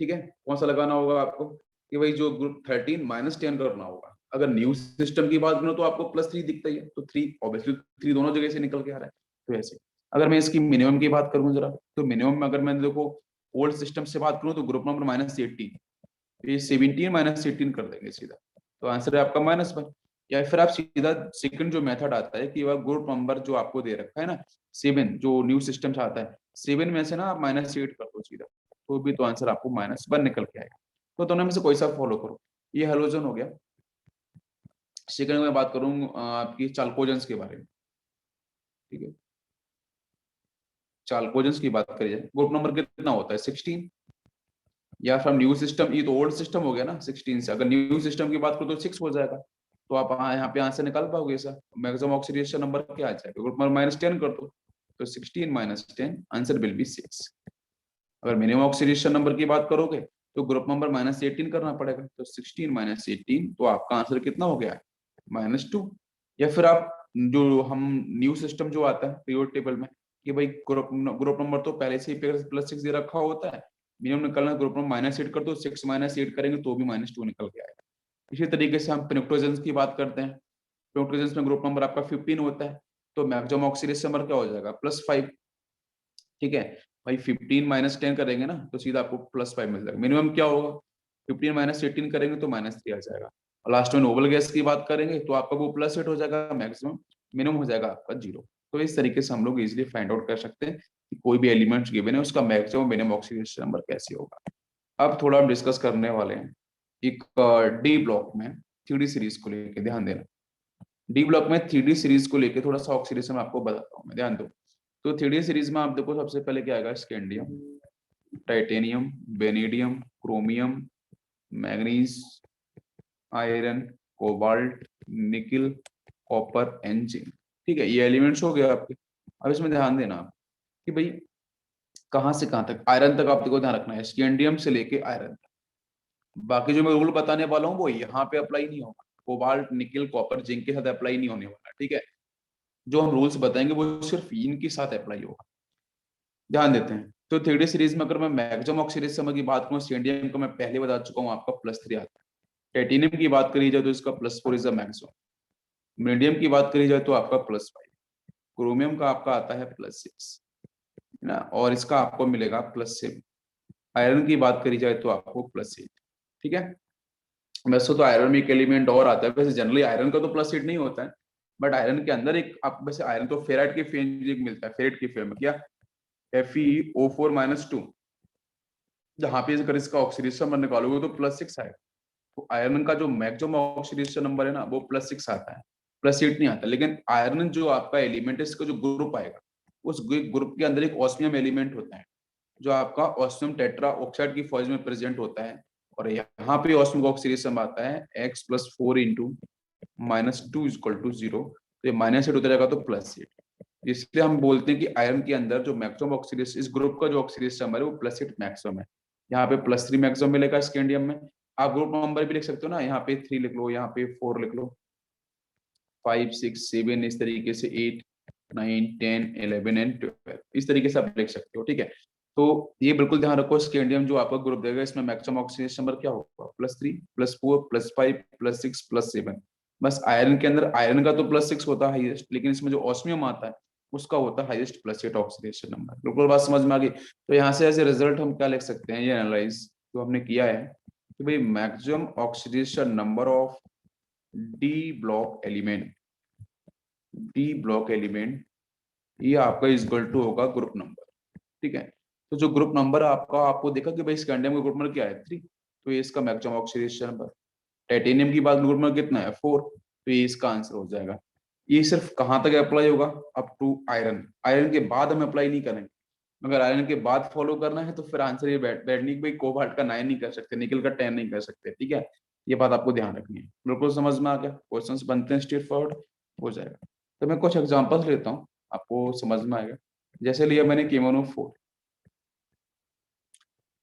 ठीक है, कौन सा लगाना होगा आपको कि भाई जो ग्रुप 13 -10 करना होगा। अगर न्यू सिस्टम की बात करूं तो आपको +3 दिखता ही है, तो 3 ऑब्वियसली 3 दोनों जगह से निकल के आ रहा है। तो ऐसे अगर मैं इसकी मिनिमम की बात करूं जरा, तो मिनिमम में अगर मैं देखो ओल्ड सिस्टम से बात करूं तो ग्रुप नंबर -18, ये 17 -18 कर देंगे सीधा, तो आंसर है आपका -1। या फिर आप सीधा सेकंड जो मेथड आता है कि वह ग्रुप नंबर जो आपको दे रखा है ना 7, जो न्यू सिस्टम से आता है 7 में से ना आप -8 कर दो सीधा, तो भी तो आंसर आपको -1 निकल के आएगा। तो दोनों में से कोई सा फॉलो करो। ये हेलोजन हो गया। सेकंड में बात करूं आपकी चाल्कोजेंस के बारे में, ठीक है। चाल्कोजेंस की बात करिए, ग्रुप नंबर कितना होता है 16, या फिर न्यू सिस्टम, ये तो ओल्ड सिस्टम हो गया ना 16 से, अगर न्यू सिस्टम की बात करो तो 6 हो जाएगा। तो आप यहाँ पे आंसर निकाल पाओगे सर, मैक्सिमम ऑक्सीडेशन नंबर क्या आ जाएगा, ग्रुप नंबर -10 कर दो तो 16 -10 आंसर विल बी 6। अगर मिनिमम ऑक्सीडेशन नंबर की बात करोगे तो ग्रुप नंबर -18 करना पड़ेगा, तो 16 -18 तो आपका आंसर कितना हो गया -2। या फिर आप जो हम न्यू सिस्टम जो आता है पीरियोडिक टेबल में कि भाई ग्रुप नंबर तो पहले से ही +6 दे रखा होता है, मिनिमम निकालना ग्रुप नंबर -8 कर दो, 6 -8 करेंगे तो भी -2 निकल के आएगा। इसी तरीके से हम पेनिक्टोजेंस की बात करते हैं, पेनिक्टोजेंस में ग्रुप नंबर आपका 15 होता है, तो मैक्सिमम ऑक्सीडेशन नंबर क्या हो जाएगा +5, ठीक है। भाई 15 -10 करेंगे ना तो सीधा आपको +5 मिल जाएगा। मिनिमम क्या होगा, 15 -18 करेंगे तो -3 आ जाएगा। और लास्ट में नोबल गैस की बात करेंगे तो आपका वो +8 हो जाएगा मैक्सिमम, मिनिमम हो जाएगा आपका 0। तो इस तरीके से हम लोग इजिली फाइंड आउट कर सकते हैं कि कोई भी एलिमेंट्स गिवन है उसका मैक्सिमम मिनिमम ऑक्सीडेशन नंबर कैसे होगा। अब थोड़ा हम डिस्कस करने वाले हैं एक डी ब्लॉक में 3D सीरीज को लेकर, ध्यान देना। डी ब्लॉक में 3D सीरीज को लेकर थोड़ा सा ऑक्सीडेशन आपको बताता हूँ मैं, ध्यान दो। तो 3D सीरीज में आप देखो सबसे पहले क्या आएगा, scandium, titanium, vanadium, chromium, manganese, iron, cobalt, nickel, copper and zinc. ठीक है, ये एलिमेंट्स हो गए आपके। अब इसमें ध्यान देना आप कि भाई कहाँ से कहाँ तक, आयरन तक आप देखो ध्यान रखना है, स्कैंडियम से लेके आयरन तक। बाकी जो मैं रूल बताने वाला हूँ वो यहाँ पे अप्लाई नहीं होगा, कोबाल्ट, निकिल, कॉपर, जिंक के साथ अप्लाई नहीं होने वाला, ठीक है। जो हम रूल्स बताएंगे वो सिर्फ इनके साथ अप्लाई होगा, ध्यान देते हैं। तो 3D सीरीज में अगर मैं मैक्सिमम ऑक्सीडेशन की बात करूँ, स्टेंडियम को मैं पहले बता चुका हूँ आपका +3 आता है। टाइटेनियम की बात करी जाए तो इसका +4 इज द मैक्सिमम। मीडियम की बात करी जाए तो आपका +5। क्रोमियम का आपका आता है +6, है ना, और इसका आपको मिलेगा +7। आयरन की बात करी जाए तो आपको +8, ठीक है। वैसे तो आयरन में एक एलिमेंट और आता है, वैसे जनरली आयरन का तो +8 नहीं होता है, बट आयरन के अंदर एक आप वैसे आयरन तो फेराइट के फेम मिलता है, फेराइट की फेम में क्या FeO4-2, जहां पे अगर इसका ऑक्सीडेशन नंबर निकालोगे तो +6 आएगा। तो आयरन का जो मैक्सिमम ऑक्सीडेशन नंबर है ना वो +6 आता है, +8 नहीं आता। लेकिन आयरन जो आपका एलिमेंट है इसका जो ग्रुप आएगा, उस ग्रुप के अंदर एक ऑस्मियम एलिमेंट होता है, जो आपका ऑस्मियम टेट्रा ऑक्साइड की फॉर्म में प्रेजेंट होता है, और यहाँ पे ऑस्मिक ऑक्सीडेशन आता है x plus 4 into -2 equal to 0। तो ये -8 हो जाएगा तो +8। इसलिए हम बोलते हैं कि आयरन के अंदर जो मैक्सिमम ऑक्सीडेशन, इस ग्रुप का जो ऑक्सीडेशन नंबर है वो +8 मैक्सिमम है। यहाँ पे +3 मैक्सिमम मिलेगा स्कैंडियम में। आप ग्रुप नंबर भी लिख सकते हो ना, यहाँ पे 3 लिख लो, यहाँ पे 4 लिख लो, 5 6 7 इस तरीके से 8 9 10 11 एंड 12 इस तरीके से आप लिख सकते हो। ठीक है, तो ये बिल्कुल ध्यान रखो, स्कैंडियम जो आपका ग्रुप देगा इसमें मैक्सिमम ऑक्सीडेशन नंबर क्या होगा, +3 +4 +5 +6 +7। बस आयरन के अंदर आयरन का तो +6 होता है हाईएस्ट, लेकिन इसमें जो ऑस्मियम आता है उसका होता है हाईएस्ट +8 ऑक्सीडेशन नंबर। बिल्कुल बात समझ में आ गई। तो यहाँ से एज ए रिजल्ट हम क्या लिख सकते हैं, ये एनालाइज जो हमने किया है कि भाई maximum oxidation number of D block element, D block element ये आपका इक्वल टू होगा ग्रुप नंबर। ठीक है, तो जो ग्रुप नंबर आपका, आपको देखा कि भाई स्कैंडियम का ग्रुप नंबर क्या है 3, तो ये इसका मैक्सिमम ऑक्सीडेशन नंबर। टाइटेनियम की बात, ग्रुप नंबर कितना है 4, तो ये इसका आंसर हो जाएगा। ये सिर्फ कहाँ तक अप्लाई होगा, अप टू आयरन। आयरन के बाद हम अप्लाई नहीं करेंगे। अगर आयरन के बाद फॉलो करना है तो फिर आंसर ये बैठने की, भाई कोबाल्ट का 9 नहीं कर सकते, निकल का 10 नहीं कर सकते। ठीक है, ये बात आपको ध्यान रखनी है। बिल्कुल समझ में आ गया, क्वेश्चंस बनते हैं स्ट्रेट फॉरवर्ड हो जाएगा। तो मैं कुछ एग्जांपल्स लेता हूँ, आपको समझ में आएगा। जैसे लिया मैंने KMnO4,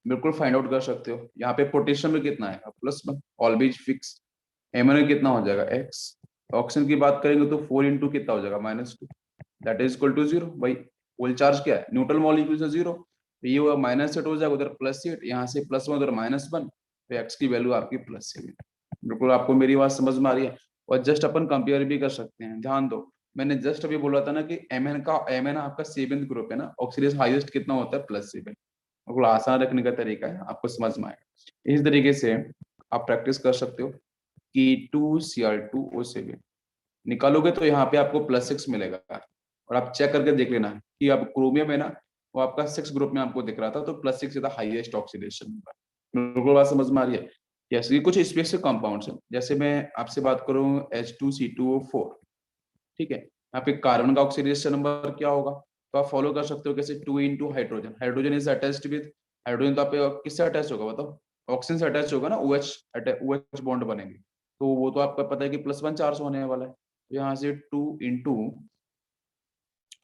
बिल्कुल फाइंड आउट कर सकते हो। यहाँ पे पोटेशियम में कितना है +1, ऑलवेज फिक्स। एमओ कितना हो जाएगा x। ऑक्सीजन की बात करेंगे तो 4 इंटू कितना हो जाएगा -2, दैट इज इक्वल टू 0। भाई होल चार्ज क्या है, न्यूट्रल मॉलिक्यूल से 0, तो ये हुआ -8 हो जाएगा, उधर +8, यहाँ से +1 उधर -1, तो x की वैल्यू आपकी +7। बिल्कुल आपको मेरी बात समझ में आ रही है। और जस्ट अपन कंपेयर भी कर सकते हैं। ध्यान दो, मैंने जस्ट अभी बोला था ना कि Mn आपका 7th ग्रुप है ना, ऑक्सीडेशन हाईएस्ट कितना होता है +7। बिल्कुल आसान रखने का तरीका है, आपको समझ में आएगा। इस तरीके से आप प्रैक्टिस कर सकते हो कि 2Cr2O7 निकालोगे तो यहाँ पे आपको +6 मिलेगा। और आप चेक करके देख लेना कि अब क्रोमियम है ना, वो आपका 6 ग्रुप में आपको दिख रहा था, तो +6 था हाईएस्ट ऑक्सीडेशन नंबर। बिल्कुल बात समझ में आ रही है। जैसे कुछ स्पेसिफिक कंपाउंड्स हैं, जैसे मैं आपसे बात करूं H2C2O4, ठीक है, यहाँ पे कार्बन का ऑक्सीडेशन नंबर क्या होगा, तो आप फॉलो कर सकते हो कैसे, 2 into hydrogen, hydrogen is attached with, hydrogen तो आप किससे अटैच होगा बताओ, ऑक्सीजन से अटैच होगा ना, OH बॉन्ड बनेंगे, तो वो तो आपका पता है कि +1 चार्ज होने वाला है। तो यहाँ से 2 इंटू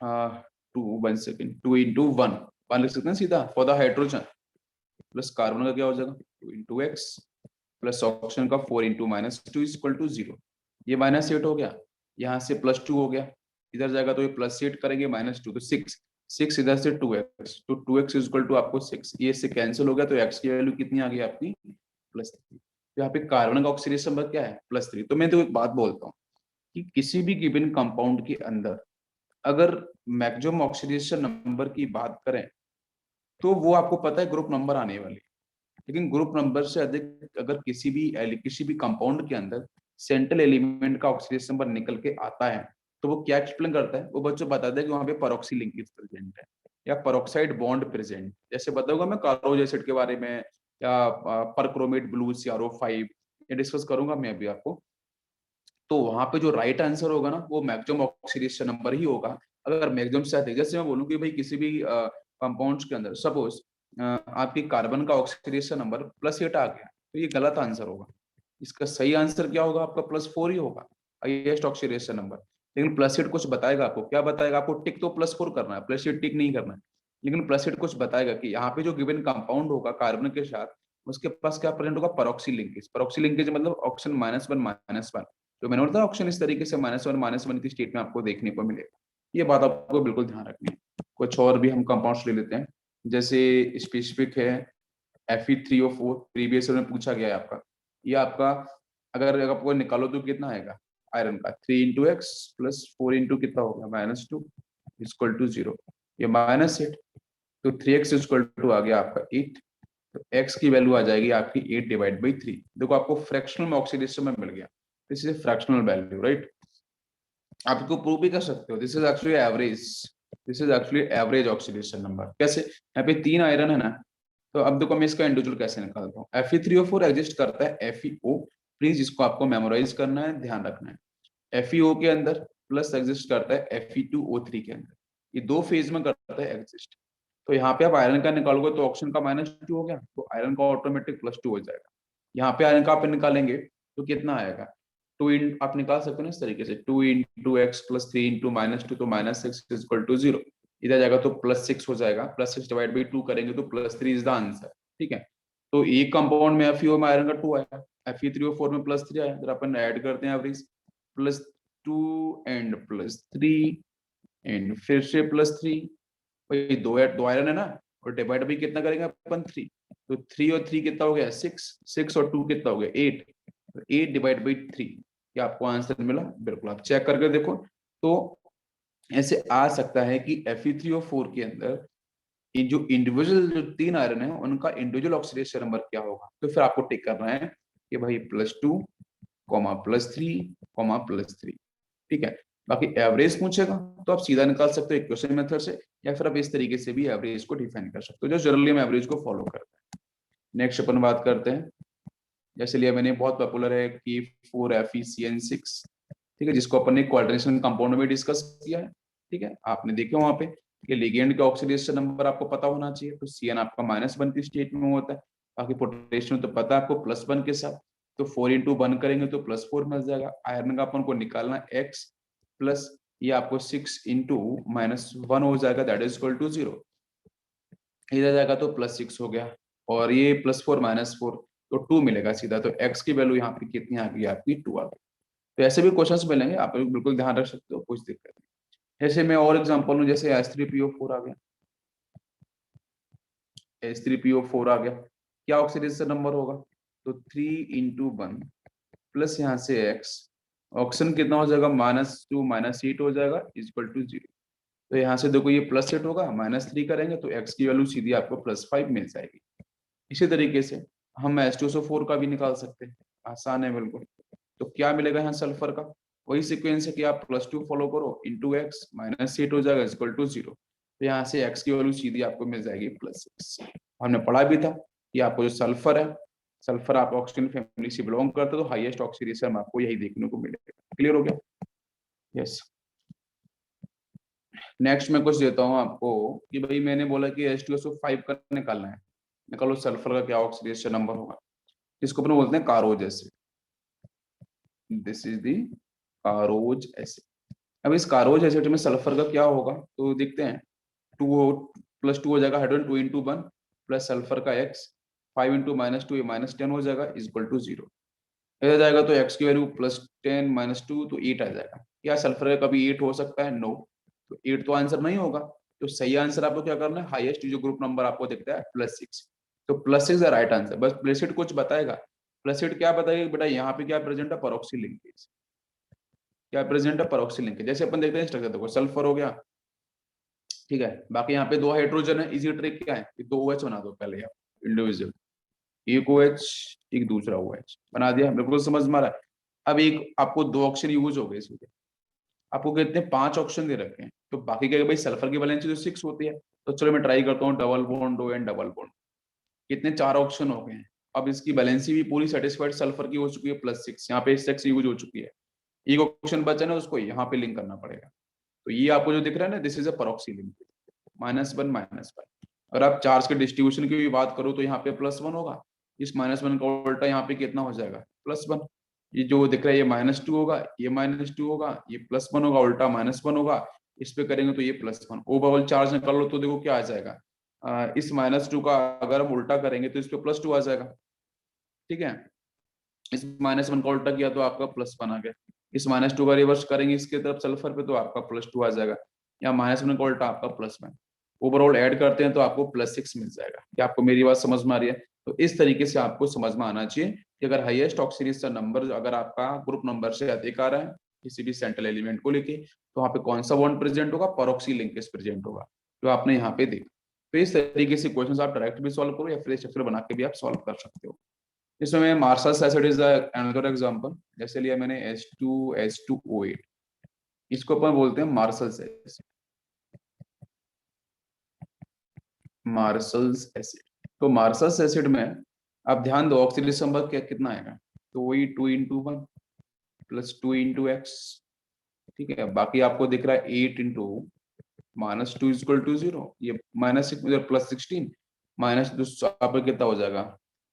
2 इंटू 1 लिख सकते हैं सीधा for the hydrogen, plus carbon का क्या हो जाएगा 2 इंटू एक्स, प्लस ऑक्सीजन का 4 इंटू -2 इज इक्वल टू 0। ये -8 हो गया, यहाँ से +2 हो गया, इधर जाएगा तो ये +8 करेंगे -2 तो 6 इधर से 2x, तो 2x इज इक्वल टू आपको 6, ये इससे कैंसिल हो गया, तो x की वैल्यू कितनी आ गई आपकी +3। तो यहाँ पे कार्बन का ऑक्सीडेशन नंबर क्या है +3। तो मैं तो एक बात बोलता हूँ कि किसी भी गिवन कंपाउंड के अंदर अगर मैक्सिमम ऑक्सीडेशन नंबर की बात करें तो वो आपको पता है ग्रुप नंबर आने वाली, लेकिन ग्रुप नंबर से अधिक अगर किसी भी कंपाउंड के अंदर सेंट्रल एलिमेंट का ऑक्सीडेशन नंबर निकल के आता है तो वो क्या एक्सप्लेन करता है, वो बच्चों बताता है कि वहां पे परऑक्सी लिंकेज प्रेजेंट है या परऑक्साइड बॉन्ड प्रेजेंट। जैसे बताऊंगा मैं कार्बोज एसिड के बारे में, या परक्रोमेट ब्लू CrO5 ये डिस्कस करूंगा मैं अभी आपको। तो वहां पे जो राइट आंसर होगा ना वो मैक्सिमम ऑक्सीडेशन नंबर ही होगा। अगर मैक्सिमम से अधिक, जैसे मैं बोलूँ कि भाई किसी भी कंपाउंड्स के अंदर सपोज आपकी कार्बन का ऑक्सीडेशन नंबर +8 आ गया, तो ये गलत आंसर होगा। इसका सही आंसर क्या होगा आपका +4 ही होगा, हाईएस्ट ऑक्सीडेशन नंबर। लेकिन +8 कुछ बताएगा आपको, क्या बताएगा आपको, टिक तो +4 करना है, +8 टिक नहीं करना है। लेकिन +8 कुछ बताएगा कि यहाँ पे जो गिवन कंपाउंड होगा कार्बन के साथ उसके पास क्या प्रेजेंट होगा, परऑक्सी लिंकेज। परऑक्सी लिंकेज मतलब ऑक्सीजन -1 तो मैंने बोला था ऑप्शन इस तरीके से -1 की स्टेट में आपको देखने को मिलेगा। ये बात आपको बिल्कुल ध्यान रखनी है। कुछ और भी हम कंपाउंड्स ले लेते हैं, जैसे स्पेसिफिक है Fe3O4, प्रीवियस में पूछा गया है आपका। ये आपका अगर आपको निकालो तो कितना आएगा आयरन का, 3 इंटू एक्स प्लस 4 इंटू कितना होगा -2 इक्वल टू 0, ये -8, तो 3x इक्वल टू आ गया आपका 8, तो x की वैल्यू आ जाएगी आपकी 8/3। देखो आपको फ्रैक्शनल में ऑक्सीडेशन में मिल गया, this is fractional value right. आप इसको प्रूव भी कर सकते हो, this is actually average, this is actually average oxidation number. कैसे, यहाँ पे 3 आयरन है ना, तो अब देखो मैं इसका इंडिविजुअल कैसे निकालता हूँ। Fe3O4 एग्जिस्ट करता है FeO, प्लीज इसको आपको मेमोराइज करना है, ध्यान रखना है। FeO के अंदर प्लस एग्जिस्ट करता है Fe2O3 के अंदर, ये दो फेज में करता है एग्जिस्ट। तो यहाँ पे आप आयरन का निकालोगे तो ऑक्सीजन का -2 हो गया, तो आयरन का ऑटोमेटिक +2 हो जाएगा। यहाँ पे आयरन का आप निकालेंगे तो कितना आएगा, आप निकाल सकते हो ना इस तरीके से, 2 इंटू एक्स प्लस 3 इंटू -2 तो -6 इज इक्वल टू 0। इधर जाएगा तो +6 हो जाएगा, +6 डिवाइड बाई 2 करेंगे तो +3 इज द आंसर। ठीक है, तो एक कंपाउंड में FeO में आयरन का 2 आया, Fe3O4 में +3 आया, जरा अपन ऐड करते हैं एवरेज, +2 एंड +3 एंड फिर से +3, भाई दो आयरन है ना, और डिवाइड भी कितना करेंगे अपन 3, तो 3 और 3 कितना हो गया 6, 6 और 2 कितना हो गया 8, तो 8 डिवाइड बाई 3, क्या आपको आंसर मिला? बिल्कुल, आप चेक करके देखो। तो ऐसे आ सकता है कि Fe3O4 के अंदर ये जो इंडिविजुअल जो 3 आयरन है उनका इंडिविजुअल ऑक्सीडेशन नंबर क्या होगा, तो फिर आपको टिक करना है कि भाई +2, +3, +3। ठीक है, बाकी एवरेज पूछेगा तो आप सीधा निकाल सकते हो इक्वेशन मेथड से, या फिर आप इस तरीके से भी एवरेज को डिफाइन कर सकते हो, जो जनरली हम एवरेज को फॉलो करते हैं। नेक्स्ट अपन बात करते हैं, जैसे लिया मैंने, बहुत पॉपुलर है कि 4FeCN6, ठीक है, जिसको अपन ने कोऑर्डिनेशन कंपाउंड में डिस्कस किया है। ठीक है, आपने देखे वहां पे कि लिगेंड का ऑक्सीडेशन नंबर आपको पता होना चाहिए, तो CN आपका -1 की स्टेट में होता है, बाकी पोटेशियम तो पता है आपको +1 के साथ, तो 4 इंटू 1 करेंगे तो +4 मिल जाएगा। आयरन का अपन को निकालना x प्लस ये आपको 6 इंटू -1 हो जाएगा, दैट इज इक्वल टू 0। इधर जाएगा तो +6 हो गया, और ये +4 -4 तो 2 मिलेगा सीधा, तो x की वैल्यू यहाँ पे कितनी आ गई आपकी 2 आ गई। तो ऐसे भी क्वेश्चंस मिलेंगे, आप बिल्कुल ध्यान रख सकते हो, कुछ दिक्कत नहीं। जैसे मैं और एग्जांपल लूं, जैसे H3PO4 आ गया, H3PO4 आ गया, क्या ऑक्सीडेशन नंबर होगा, तो 3 इंटू 1 प्लस यहाँ से x, ऑक्सीजन कितना हो जाएगा -2 -8 हो जाएगा इक्वल टू 0। तो यहाँ से देखो ये +8 होगा, -3 करेंगे तो x की वैल्यू सीधी आपको +5 मिल जाएगी। इसी तरीके से हम H2SO4 का भी निकाल सकते हैं, आसान है बिल्कुल। तो क्या मिलेगा यहाँ सल्फर का, वही सीक्वेंस है कि आप +2 फॉलो करो इंटू एक्स, -8 हो जाएगा इक्वल टू 0। तो यहाँ से x की वैल्यू सीधी आपको मिल जाएगी +6। हमने पढ़ा भी था कि आपको जो सल्फर है, सल्फर आप ऑक्सीजन फैमिली से बिलोंग करते हो, तो हाईएस्ट ऑक्सीडेशन आपको यही देखने को मिलेगा। क्लियर हो गया? यस। नेक्स्ट मैं कुछ देता हूँ आपको कि भाई मैंने बोला कि H2SO5 का निकालना है, निकालो सल्फर का क्या ऑक्सीडेशन नंबर होगा, इसको अपन बोलते हैं Caro's acid. This is the Caro's acid. अब इस कारोज एसिड में सल्फर का क्या होगा, तो देखते हैं। 2 +2 हो जाएगा, हाइड्रोजन 2 इंटू 1 प्लस सल्फर का x, 5 इंटू -2 ये -10 हो जाएगा इक्वल टू 0। इधर जाएगा तो x की वैल्यू +10 -2 तो 8 आ जाएगा। क्या सल्फर का कभी 8 हो सकता है? नो, तो 8 तो आंसर नहीं होगा। तो सही आंसर आपको क्या करना है, हाईएस्ट जो ग्रुप नंबर आपको दिखता है +6, तो +6 द राइट आंसर। बस प्लेसिड कुछ बताएगा, प्लेसिड क्या बताएगा बेटा, यहाँ पे क्या प्रेजेंट है, परऑक्सी लिंकेज, क्या प्रेजेंट है, परऑक्सी लिंकेज। जैसे अपन देखते हैं स्ट्रक्चर, देखो सल्फर हो गया, ठीक है, बाकी यहाँ पे 2 हाइड्रोजन है, इजी ट्रिक क्या है, 2 OH बना दो पहले आप इंडिविजुअल, एक OH एक दूसरा OH बना दिया, बिल्कुल समझ में आ रहा है। अब एक आपको 2 ऑप्शन यूज हो गए इसमें, आपको कितने 5 ऑप्शन दे रखे हैं, तो बाकी क्या, भाई सल्फर की वैलेंसी तो 6 होती है, तो चलो मैं ट्राई करता हूँ double bond O and double bond, कितने 4 ऑप्शन हो गए हैं। अब इसकी बैलेंसी भी पूरी सेटिस्फाइड सल्फर की हो चुकी है +6, यहाँ पे 6 यूज हो चुकी है, एक ऑप्शन बचा ना, उसको यहाँ पे लिंक करना पड़ेगा। तो ये आपको जो दिख रहा है ना, दिस इज अ परऑक्सी लिंक, -1 -1। अगर आप चार्ज के डिस्ट्रीब्यूशन की भी बात करो तो यहाँ पे +1 होगा, इस -1 का उल्टा यहाँ पे कितना हो जाएगा, +1। ये जो दिख रहा है ये -2 होगा, ये -2 होगा, ये +1 होगा, उल्टा -1 होगा, इस पे करेंगे तो ये +1। ओवरऑल चार्ज निकाल लो तो देखो क्या आ जाएगा, इस -2 का अगर हम उल्टा करेंगे तो इस पे +2 आ जाएगा। ठीक है, इस -1 का उल्टा किया तो आपका +1 आ गया, इस -2 का रिवर्स करेंगे इसके तरफ सल्फर पे तो आपका +2 आ जाएगा, या -1 का उल्टा आपका +1। ओवरऑल ऐड करते हैं तो आपको +6 मिल जाएगा। क्या आपको मेरी बात समझ में आ रही है? तो इस तरीके से आपको समझ में आना चाहिए कि अगर हाईएस्ट ऑक्सीडेशन नंबर अगर आपका ग्रुप नंबर से अधिक आ रहा है किसी भी सेंट्रल एलिमेंट को लेके, तो वहाँ पे कौन सा बॉन्ड प्रेजेंट होगा, परऑक्सी लिंकेज प्रेजेंट होगा, जो आपने यहाँ पे देखा। तो इस तरीके से क्वेश्चन आप डायरेक्ट भी सॉल्व करो या फिर स्ट्रक्चर बना के भी आप सॉल्व कर सकते हो। इसमें Marshall acid is another example, जैसे लिया मैंने H2SO8, इसको अपन बोलते हैं मार्शल्स एसिड, मार्शल्स एसिड। तो मार्शल्स एसिड में आप ध्यान दो ऑक्सीडेशन नंबर क्या कितना आएगा, तो वही 2 इंटू 1 प्लस 2 इंटू एक्स, ठीक है, बाकी आपको दिख रहा है 8 इंटू -2 इक्वल टू 0, ये -6 +16 -2 आपका कितना हो जाएगा,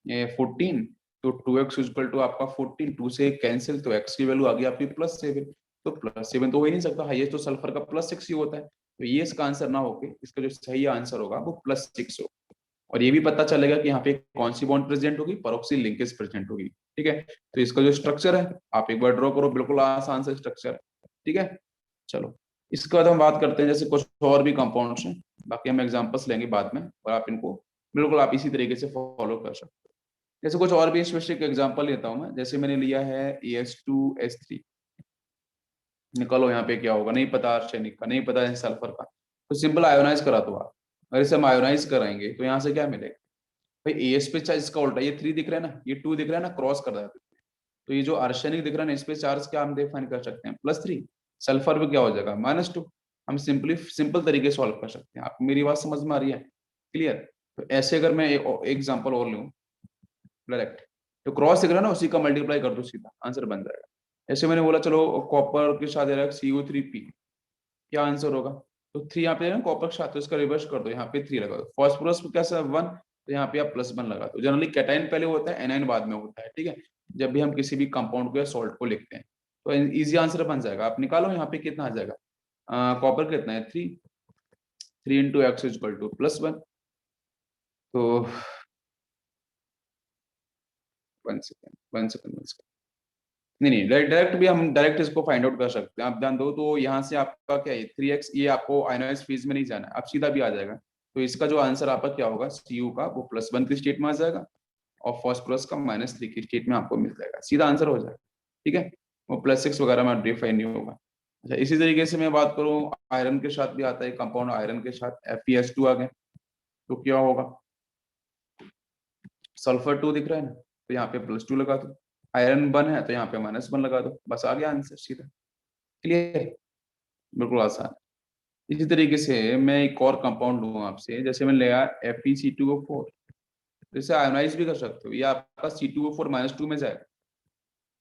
ये 14, तो 2x इक्वल टू आपका 14, 2 से कैंसिल, तो x की वैल्यू आ गई आपकी +7, तो +7 तो हो ही नहीं सकता, हाईएस्ट तो सल्फर का +6 ही होता है, तो ये इसका आंसर ना होके इसका जो सही आंसर होगा वो +6 हो। और ये भी पता चलेगा कि यहाँ पे कौन सी बॉन्ड प्रेजेंट होगी, परऑक्सी लिंकेज प्रेजेंट होगी, ठीक है। तो इसका जो स्ट्रक्चर है आप एक बार ड्रॉ करो, बिल्कुल आसान सा स्ट्रक्चर, ठीक है। चलो इसके बाद हम बात करते हैं जैसे कुछ और भी कंपाउंड्स हैं, बाकी हम एग्जांपल्स लेंगे बाद में, और आप इनको बिल्कुल आप इसी तरीके से फॉलो कर सकते हो। जैसे कुछ और भी स्पेसिफिक एग्जांपल लेता हूं मैं, जैसे मैंने लिया है AS2S3, निकालो यहाँ पे क्या होगा, नहीं पता आर्सेनिक का, नहीं पता है सल्फर का, तो सिंपल आयोनाइज करा दो आप। अगर इसे हम आयोनाइज कराएंगे तो यहाँ से क्या मिलेगा भाई, एस पे चार्ज इसका उल्टा, ये 3 दिख रहा है ना, ये 2 दिख रहा है ना, क्रॉस कर रहा है, तो ये जो आर्सेनिक दिख रहा है ना, इस पे चार्ज क्या हम डिफाइन कर सकते हैं, +3, सल्फर पे क्या हो जाएगा -2। हम सिंपल तरीके से सॉल्व कर सकते हैं। आपको मेरी बात समझ में आ रही है, क्लियर। तो ऐसे अगर मैं एक एग्जांपल और लूं डायरेक्ट, तो क्रॉस दिख रहा है ना, उसी का मल्टीप्लाई कर दो, सीधा आंसर बन जाएगा। ऐसे मैंने बोला चलो कॉपर के साथ CO3P, क्या आंसर होगा, तो 3 यहाँ पे है ना कॉपर के साथ, तो इसका रिवर्स कर दो, यहाँ पे 3 लगा दो। फास्फोरस पे कैसा 1, तो यहाँ पे आप +1 लगा दो। जनरली कैटायन पहले होता है, एनायन बाद में होता है, ठीक है, जब भी हम किसी भी कंपाउंड को या सॉल्ट को लिखते हैं, तो इजी आंसर बन जाएगा। आप निकालो यहाँ पे कितना आ जाएगा, कॉपर कितना है 3, 3 इंटू एक्स इक्वल टू +1, तो 1 सेकंड, नहीं डायरेक्ट भी हम डायरेक्ट इसको फाइंड आउट कर सकते हैं। आप ध्यान दो, तो यहाँ से आपका क्या है 3x, ये आपको आयनाइज फेज में नहीं जाना है, आप सीधा भी आ जाएगा। तो इसका जो आंसर आपका क्या होगा, Cu का वो +1 की स्टेट में आ जाएगा, और फॉस्फोरस का -3 की स्टेट में आपको मिल जाएगा, सीधा आंसर हो जाएगा, ठीक है। वो +6 वगैरह में डिफाइन नहीं होगा। अच्छा, इसी तरीके से मैं बात करूँ, आयरन के साथ भी आता है कंपाउंड, आयरन के साथ FeS2 आ गए, तो क्या होगा, सल्फर 2 दिख रहा है ना, तो यहाँ पे +2 लगा दो, आयरन 1 है तो यहाँ पे -1 लगा दो, बस आ गया आंसर सीधा, क्लियर, बिल्कुल आसान। इसी तरीके से मैं एक और कंपाउंड लूँ आपसे, जैसे मैंने लिया FeC2O4, इसे आयोनाइज भी कर सकते हो, ये आपका C2O4 -2 में जाएगा,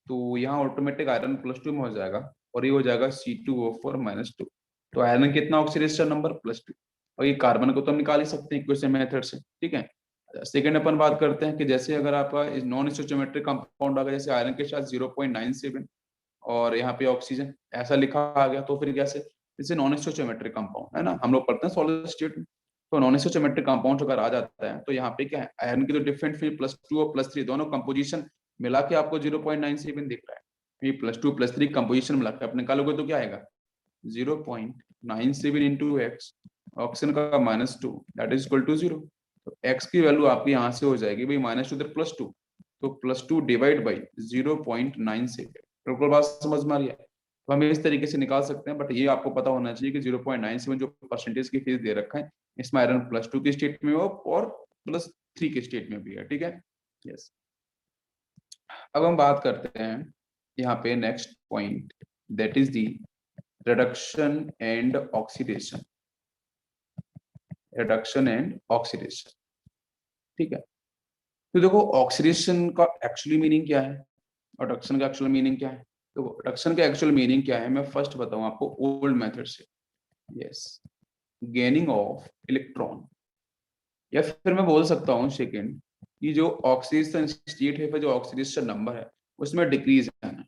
तो यहाँ ऑटोमेटिक आयरन +2 में हो जाएगा, और ये हो जाएगा C2O4 -2, तो आयरन कितना ऑक्सीडेशन नंबर +2, और ये कार्बन को तो हम निकाल ही सकते हैं इक्वेशन मेथड से, ठीक है। सेकेंड अपन बात करते हैं कि जैसे अगर आपका नॉन स्टोइचोमेट्रिक कंपाउंड आ गया, जैसे आयरन के साथ 0.97 और यहाँ पे ऑक्सीजन ऐसा लिखा आ गया, तो फिर कैसे, जैसे नॉन स्टोइचोमेट्रिक कंपाउंड है ना, हम लोग पढ़ते हैं सॉलिड स्टेट में, तो नॉन स्टोइचोमेट्रिक कंपाउंड अगर आ जाता है, तो यहाँ पे क्या है, आयरन की तो डिफरेंट फिर +2 और +3 दोनों कंपोजिशन मिला के आपको 0.97 दिख रहा है, ये +2 +3 कंपोजिशन मिला के आप निकालोगे तो क्या आएगा 0.97 इंटू एक्स, ऑक्सीजन का -2 दैट इज इक्वल टू 0, तो x की वैल्यू आपकी यहाँ से हो जाएगी भाई -2 इधर +2, तो +2 डिवाइड बाई 0.97, बिल्कुल बात समझ में आ रही है। तो हम इस तरीके से निकाल सकते हैं, बट ये आपको पता होना चाहिए कि 0.97 जो परसेंटेज की फीस दे रखा है, इसमें आयरन +2 की स्टेट में हो और +3 की स्टेट में भी है, ठीक है। यस, अब हम बात करते हैं यहाँ पे next point, that is the reduction and oxidation, reduction and oxidation, ठीक है। तो देखो ऑक्सीडेशन का एक्चुअली मीनिंग क्या है, और रिडक्शन का एक्चुअल मीनिंग क्या है, तो रिडक्शन का एक्चुअल मीनिंग क्या है, मैं फर्स्ट बताऊं आपको ओल्ड मेथड से। यस, गेनिंग ऑफ इलेक्ट्रॉन, या फिर मैं बोल सकता हूँ सेकेंड, कि जो ऑक्सीडेशन स्टेट है, फिर जो ऑक्सीडेशन नंबर है उसमें डिक्रीज है ना,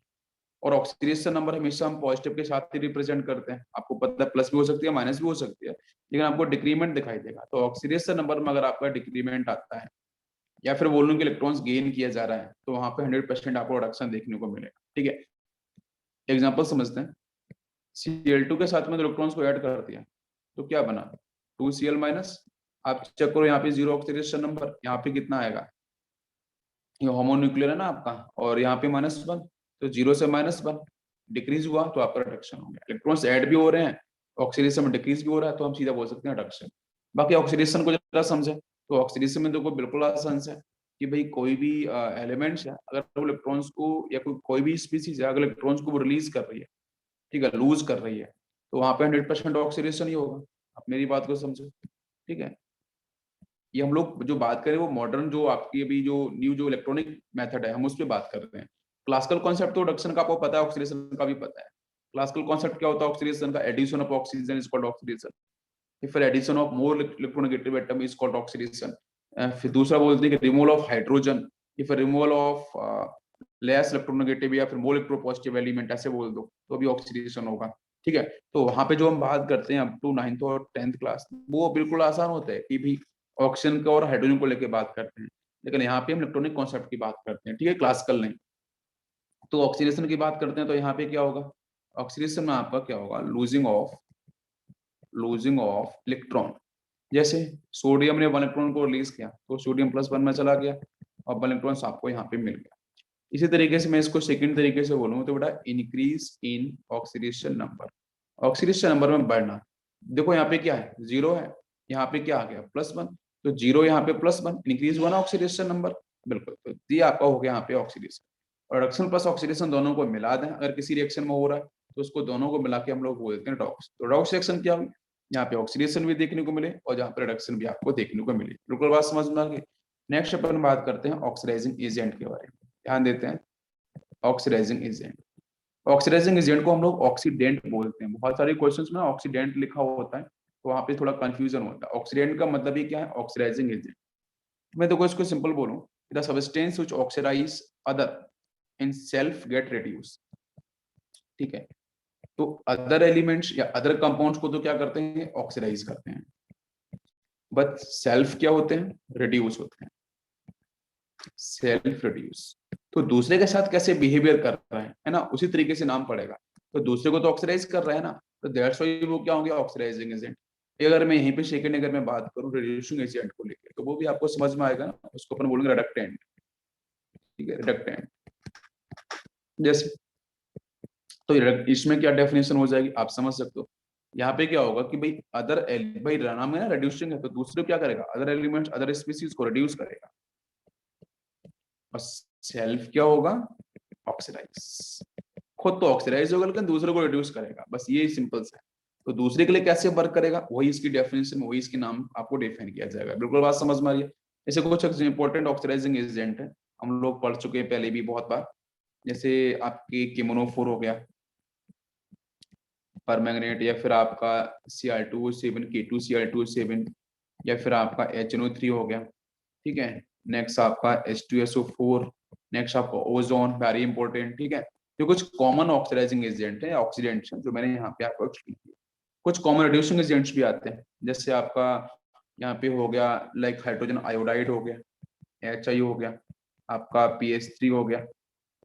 और ऑक्सीडेशन नंबर हमेशा हम पॉजिटिव के साथ ही रिप्रेजेंट करते हैं, आपको पता है प्लस भी हो सकती है माइनस भी हो सकती है, लेकिन आपको डिक्रीमेंट दिखाई देगा। तो ऑक्सीडेशन नंबर में अगर आपका डिक्रीमेंट आता है, या फिर बोल लूं कि इलेक्ट्रॉन्स गेन किया जा रहा है, तो वहां पे 100% आपको रिडक्शन देखने को मिलेगा, ठीक है। एग्जांपल समझते हैं, Cl2 के साथ में इलेक्ट्रॉन्स को ऐड कर दिया, तो क्या बना 2Cl माइनस, आप चेक करो यहाँ पे 0 ऑक्सीडेशन नंबर, यहाँ पे कितना आएगा, ये होमोन्यूक्लियर है ना आपका, और यहाँ पे -1, तो 0 से -1 डिक्रीज हुआ, तो आपका रिडक्शन हो गया। इलेक्ट्रॉन्स ऐड भी हो रहे हैं, ऑक्सीडेशन में डिक्रीज भी हो रहा है, तो हम सीधा बोल सकते हैं रिडक्शन। बाकी ऑक्सीडेशन को जरा समझे, तो ऑक्सीडेशन में देखो बिल्कुल आसान है कि भाई कोई भी एलिमेंट्स है, अगर वो इलेक्ट्रॉन्स को, या कोई भी स्पीसीज है, अगर इलेक्ट्रॉन्स को वो रिलीज कर रही है, ठीक है, लूज कर रही है, तो वहां पे 100% ऑक्सीडेशन ही होगा। आप मेरी बात को समझो, ठीक है। ये हम लोग जो बात करें वो मॉडर्न, जो आपकी अभी जो न्यू जो इलेक्ट्रॉनिक मेथड है, हम उस पर बात कर रहे हैं। क्लासिकल कॉन्सेप्ट तो रिडक्शन का आपको पता है, ऑक्सीडेशन का भी पता है। क्लासिकल कॉन्सेप्ट क्या होता है ऑक्सीडेशन का, addition of oxygen is called oxidation. If addition of more electronegative atom is called oxidation. फिर दूसरा बोलते हैं कि removal of hydrogen, if removal of less electronegative या फिर मोर इलेक्ट्रोपॉजिटिव एलिमेंट, ऐसे बोल दो तो भी ऑक्सीडेशन होगा। ठीक है, तो वहां पे जो हम बात करते हैं अप टू 9th और 10th क्लास, वो बिल्कुल आसान होता है कि भी ऑक्सीजन को और हाइड्रोजन को लेकर बात करते हैं, लेकिन यहाँ पे हम इलेक्ट्रॉनिक कॉन्सेप्ट की बात करते हैं। ठीक है, क्लासिकल नहीं। तो ऑक्सीडेशन की बात करते हैं तो यहाँ पे क्या होगा, ऑक्सीडेशन में आपका क्या होगा, लूजिंग ऑफ इलेक्ट्रॉन। जैसे सोडियम ने 1 इलेक्ट्रॉन को रिलीज किया तो सोडियम +1 में चला गया और 1 इलेक्ट्रॉन आपको यहाँ पे मिल गया। इसी तरीके से मैं इसको सेकंड तरीके से बोलूँ तो बेटा increase in oxidation number, oxidation number में बढ़ना। देखो यहाँ पे क्या है, 0 है, यहाँ पे क्या आ गया +1, तो 0 यहाँ पे +1, इंक्रीज हुआ ना ऑक्सीडेशन नंबर, बिल्कुल। तो ये आपका हो गया यहाँ पे ऑक्सीडेशन। रिडक्शन प्लस ऑक्सीडेशन दोनों को मिला दें, अगर किसी रिएक्शन में हो रहा है तो उसको दोनों को मिला के हम लोग बोलते हैं डॉक्स। तो डॉक्स रिएक्शन क्या हुई, यहाँ पे ऑक्सीडेशन भी देखने को मिले और जहाँ पे रिडक्शन भी आपको देखने को मिले। बिल्कुल बात समझ में आ गई। नेक्स्ट अपन बात करते हैं ऑक्सीडाइजिंग एजेंट के बारे में, ध्यान देते हैं। ऑक्सीडाइजिंग एजेंट, ऑक्सीडाइजिंग एजेंट को हम लोग ऑक्सीडेंट बोलते हैं। बहुत सारे क्वेश्चंस में ऑक्सीडेंट लिखा होता है तो वहां पे थोड़ा कंफ्यूजन होता है। ऑक्सीडेंट का मतलब ही क्या है, ऑक्सीडाइजिंग एजेंट। मैं तो इसको सिंपल बोलूं, the substance which oxidise other in self get reduce. ठीक है, तो अदर एलिमेंट्स या अदर कंपाउंड्स को तो क्या करते हैं, ऑक्सीडाइज करते हैं, बट सेल्फ क्या होते हैं, रिड्यूस होते हैं, सेल्फ रिड्यूस। तो दूसरे के साथ कैसे बिहेवियर कर रहा है ना, उसी तरीके से नाम पड़ेगा। तो दूसरे को तो ऑक्सीडाइज कर रहा है ना, तो दैट्स व्हाई वो क्या होंगे, ऑक्सीडाइजिंग एजेंट। अगर मैं यहीं पे सेकंड अगर मैं बात करूं रिड्यूसिंग एजेंट को लेकर, तो वो भी आपको समझ में आएगा ना, उसको अपन बोलेंगे रिडक्टेंट। ठीक है, रिडक्टेंट। जैसे तो इसमें क्या डेफिनेशन हो जाएगी आप समझ सकते हो। यहाँ पे क्या होगा कि भाई अदर भाई नाम है ना रिड्यूसिंग है, तो दूसरे क्या करेगा, अदर एलिमेंट्स अदर स्पीसीज को रिड्यूस करेगा, और सेल्फ क्या होगा, ऑक्सीडाइज। खुद तो ऑक्सीडाइज होगा लेकिन दूसरे को रिड्यूस करेगा, बस ये सिंपल सा है। तो दूसरे के लिए कैसे वर्क करेगा, वही इसकी डेफिनेशन, वही इसके नाम आपको डिफाइन किया जाएगा। बिल्कुल बात समझ में आ रही है। ऐसे कुछ इंपॉर्टेंट ऑक्सीडाइजिंग एजेंट है, हम लोग पढ़ चुके हैं पहले भी बहुत बार। जैसे आपके केमोनोफोर हो गया, परमैंगनेट, या फिर आपका Cr2O7 K2Cr2O7, या फिर आपका HNO3 हो गया। ठीक है, नेक्स्ट आपका H2SO4, नेक्स्ट आपका ओजोन, वेरी इंपॉर्टेंट। ठीक है, ये कुछ कॉमन ऑक्सीडाइजिंग एजेंट है, ऑक्सीडेंट्स हैं जो मैंने यहाँ पे आपको एक्सप्लेन किया। कुछ कॉमन रिड्यूसिंग एजेंट्स भी आते हैं, जैसे आपका यहाँ पे हो गया लाइक हाइड्रोजन आयोडाइड हो गया, HI हो गया, आपका PH3 हो गया,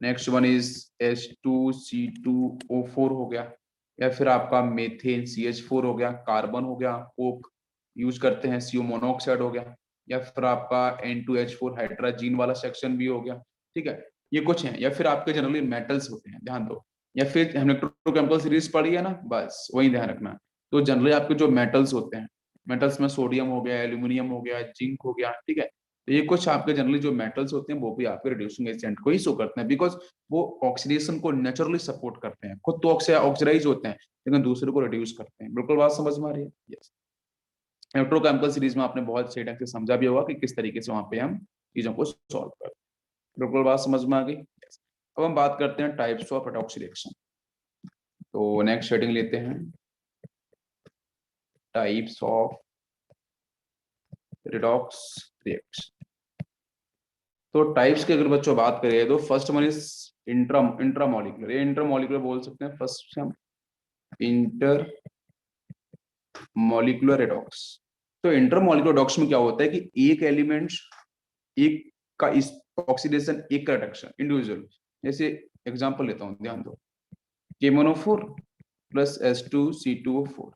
नेक्स्ट वन इज H2C2O4 हो गया, या फिर आपका मेथेन CH4 हो गया, कार्बन हो गया, कोक यूज करते हैं, CO मोनोऑक्साइड हो गया, या फिर आपका N2H4 हाइड्रोजन वाला सेक्शन भी हो गया। ठीक है, ये कुछ हैं। या फिर आपके जनरली मेटल्स होते हैं, ध्यान दो, या फिर हमने इलेक्ट्रोकेमिकल सीरीज पढ़ी है ना, बस वही ध्यान रखना। तो जनरली आपके जो मेटल्स होते हैं, मेटल्स में सोडियम हो गया, एल्यूमिनियम हो गया, जिंक हो गया। ठीक है, तो ये कुछ आपके जनरली जो मेटल्स होते हैं वो भी आपके रिड्यूसिंग एजेंट को ही शो करते हैं, बिकॉज वो ऑक्सीडेशन को नेचुरली सपोर्ट करते हैं। खुद तो ऑक्सीडाइज होते हैं लेकिन दूसरे को रिड्यूस करते हैं। बिल्कुल बात समझ में आ रही है। यस, इलेक्ट्रोकेमिकल सीरीज में आपने बहुत सही ढंग से समझा भी होगा कि किस तरीके से वहां पे हम चीजों को सॉल्व करते हैं। बिल्कुल बात समझ में आ गई। yes. अब हम बात करते हैं टाइप्स ऑफ रेडॉक्स रिएक्शन। तो नेक्स्ट हेडिंग लेते हैं, टाइप्स ऑफ रेडॉक्स रिएक्शन। तो टाइप्स की अगर बच्चों बात करें तो फर्स्ट वन इज इंट्रामोलिकुलर, ये इंटरमोलिकुलर बोल सकते हैं फर्स्ट हम, इंटर मॉलिक्यूलर रेडॉक्स। तो इंटरमॉलिक्यूलर रेडॉक्स में क्या होता है कि एक एलिमेंट एक का इस ऑक्सीडेशन, एक का रिडक्शन इंडिविजुअल। जैसे एग्जांपल लेता हूं, ध्यान दो, KMnO4 प्लस H2C2O4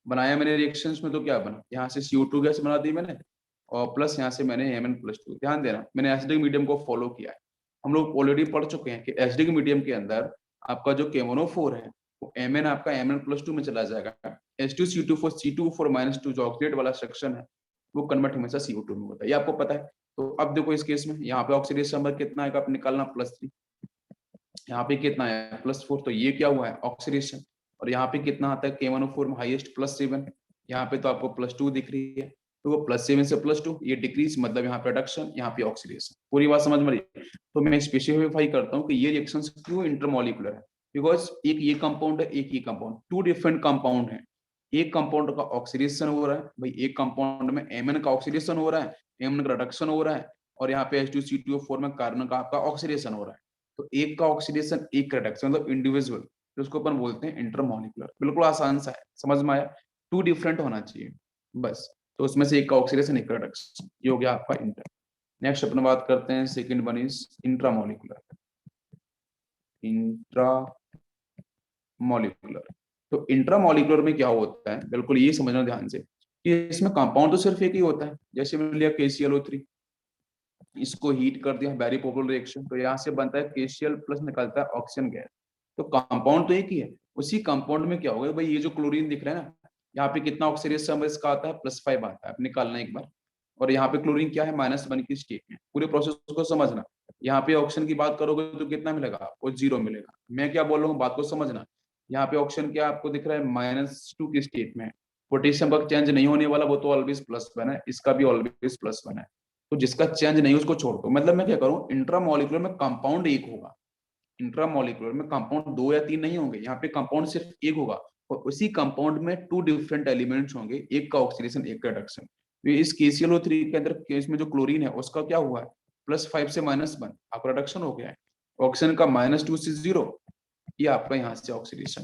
बनाया मैंने रिएक्शंस में, तो क्या बना, यहाँ से CO2 गैस बना दी मैंने और प्लस यहाँ से मैंने Mn+2। ध्यान देना, मैंने एसिडिक मीडियम को फॉलो किया है। हम लोग ऑलरेडी पढ़ चुके हैं कि एसिडिक मीडियम के अंदर आपका जो KMnO4 है वो Mn आपका Mn+2 में चला जाएगा। H2C2O4 C2O4-2 जो ऑक्सीडेट वाला सेक्शन है वो कन्वर्ट हमेशा CO2 में होता है, ये आपको पता है। तो अब देखो इस केस में यहाँ पे ऑक्सीडेशन नंबर कितना आएगा, आप निकालना +3, यहाँ पे कितना है +4, तो ये क्या हुआ है ऑक्सीडेशन। और यहाँ पे कितना आता है KMnO4 में हाईएस्ट +7, यहाँ पे तो आपको +2 दिख रही है, तो वो +7 से +2 ये डिक्रीज, मतलब यहाँ पे रिडक्शन, यहाँ पे ऑक्सीडेशन। पूरी बात समझ में रही है। तो मैं स्पेसिफाई करता हूँ कि ये रिएक्शंस क्यों इंटरमॉलिक्यूलर है, बिकॉज एक ये कंपाउंड है, एक ये कंपाउंड, टू डिफरेंट कंपाउंड है। एक कंपाउंड का ऑक्सीडेशन हो रहा है भाई, एक कंपाउंड में एमएन का ऑक्सीडेशन हो रहा है, एमएन का रिडक्शन हो रहा है, और यहाँ पे H2CO4 में कार्बन का आपका ऑक्सीडेशन हो रहा है। तो एक का ऑक्सीडेशन एक का रिडक्शन, मतलब इंडिविजुअल, तो उसको अपन बोलते हैं इंटरमॉलिक्यूलर। बिल्कुल आसान सा है, समझ में आया। टू डिफरेंट होना चाहिए बस। तो उसमें से एक का ऑक्सीडेशन एक का रिडक्शन, ये हो गया आपका इंटर। नेक्स्ट अपन बात करते हैं, second one is intramolecular. Intramolecular, तो इंट्रामॉलिक्यूलर में क्या होता है, बिल्कुल ये समझना ध्यान से कि इसमें कंपाउंड तो सिर्फ एक ही होता है। जैसे मैंने लिया KClO3, इसको हीट कर दिया, वेरी पॉपुलर रिएक्शन, तो यहाँ से बनता है KCl प्लस, निकलता है ऑक्सीजन गैस। तो कंपाउंड तो एक ही है। उसी कंपाउंड में क्या होगा भाई, ये जो क्लोरीन दिख रहा है ना, यहाँ पे कितना ऑक्सीडेशन इसका आता है, +5 आता है, आप निकालना एक बार। और यहाँ पे क्लोरीन क्या है, -1 की स्टेट में। पूरे प्रोसेस को समझना। यहाँ पे ऑक्सीजन की बात करोगे तो कितना मिलेगा आपको, 0 मिलेगा। मैं क्या बोल रहा हूँ, बात को समझना। यहाँ पे ऑक्सीजन क्या आपको दिख रहा है, -2 की स्टेट में। पोटेशियम का चेंज नहीं होने वाला, वो तो ऑलवेज +1 है, इसका भी ऑलवेज +1 है। तो जिसका चेंज नहीं उसको छोड़ दो। मतलब मैं क्या करूं, इंट्रामॉलिक्यूलर में कंपाउंड एक होगा। इंट्रामॉलिक्यूलर में कंपाउंड 2 या 3 नहीं होंगे, यहाँ पे कंपाउंड सिर्फ एक होगा। और उसी कंपाउंड में 2 डिफरेंट एलिमेंट्स होंगे, एक का ऑक्सीडेशन एक का रिडक्शन। तो इस KClO3 के अंदर केस में जो क्लोरीन है उसका क्या हुआ है, +5 से -1 आपका रिडक्शन हो गया है। ऑक्सीजन का -2 से 0, ये आपका यहाँ से ऑक्सीडेशन।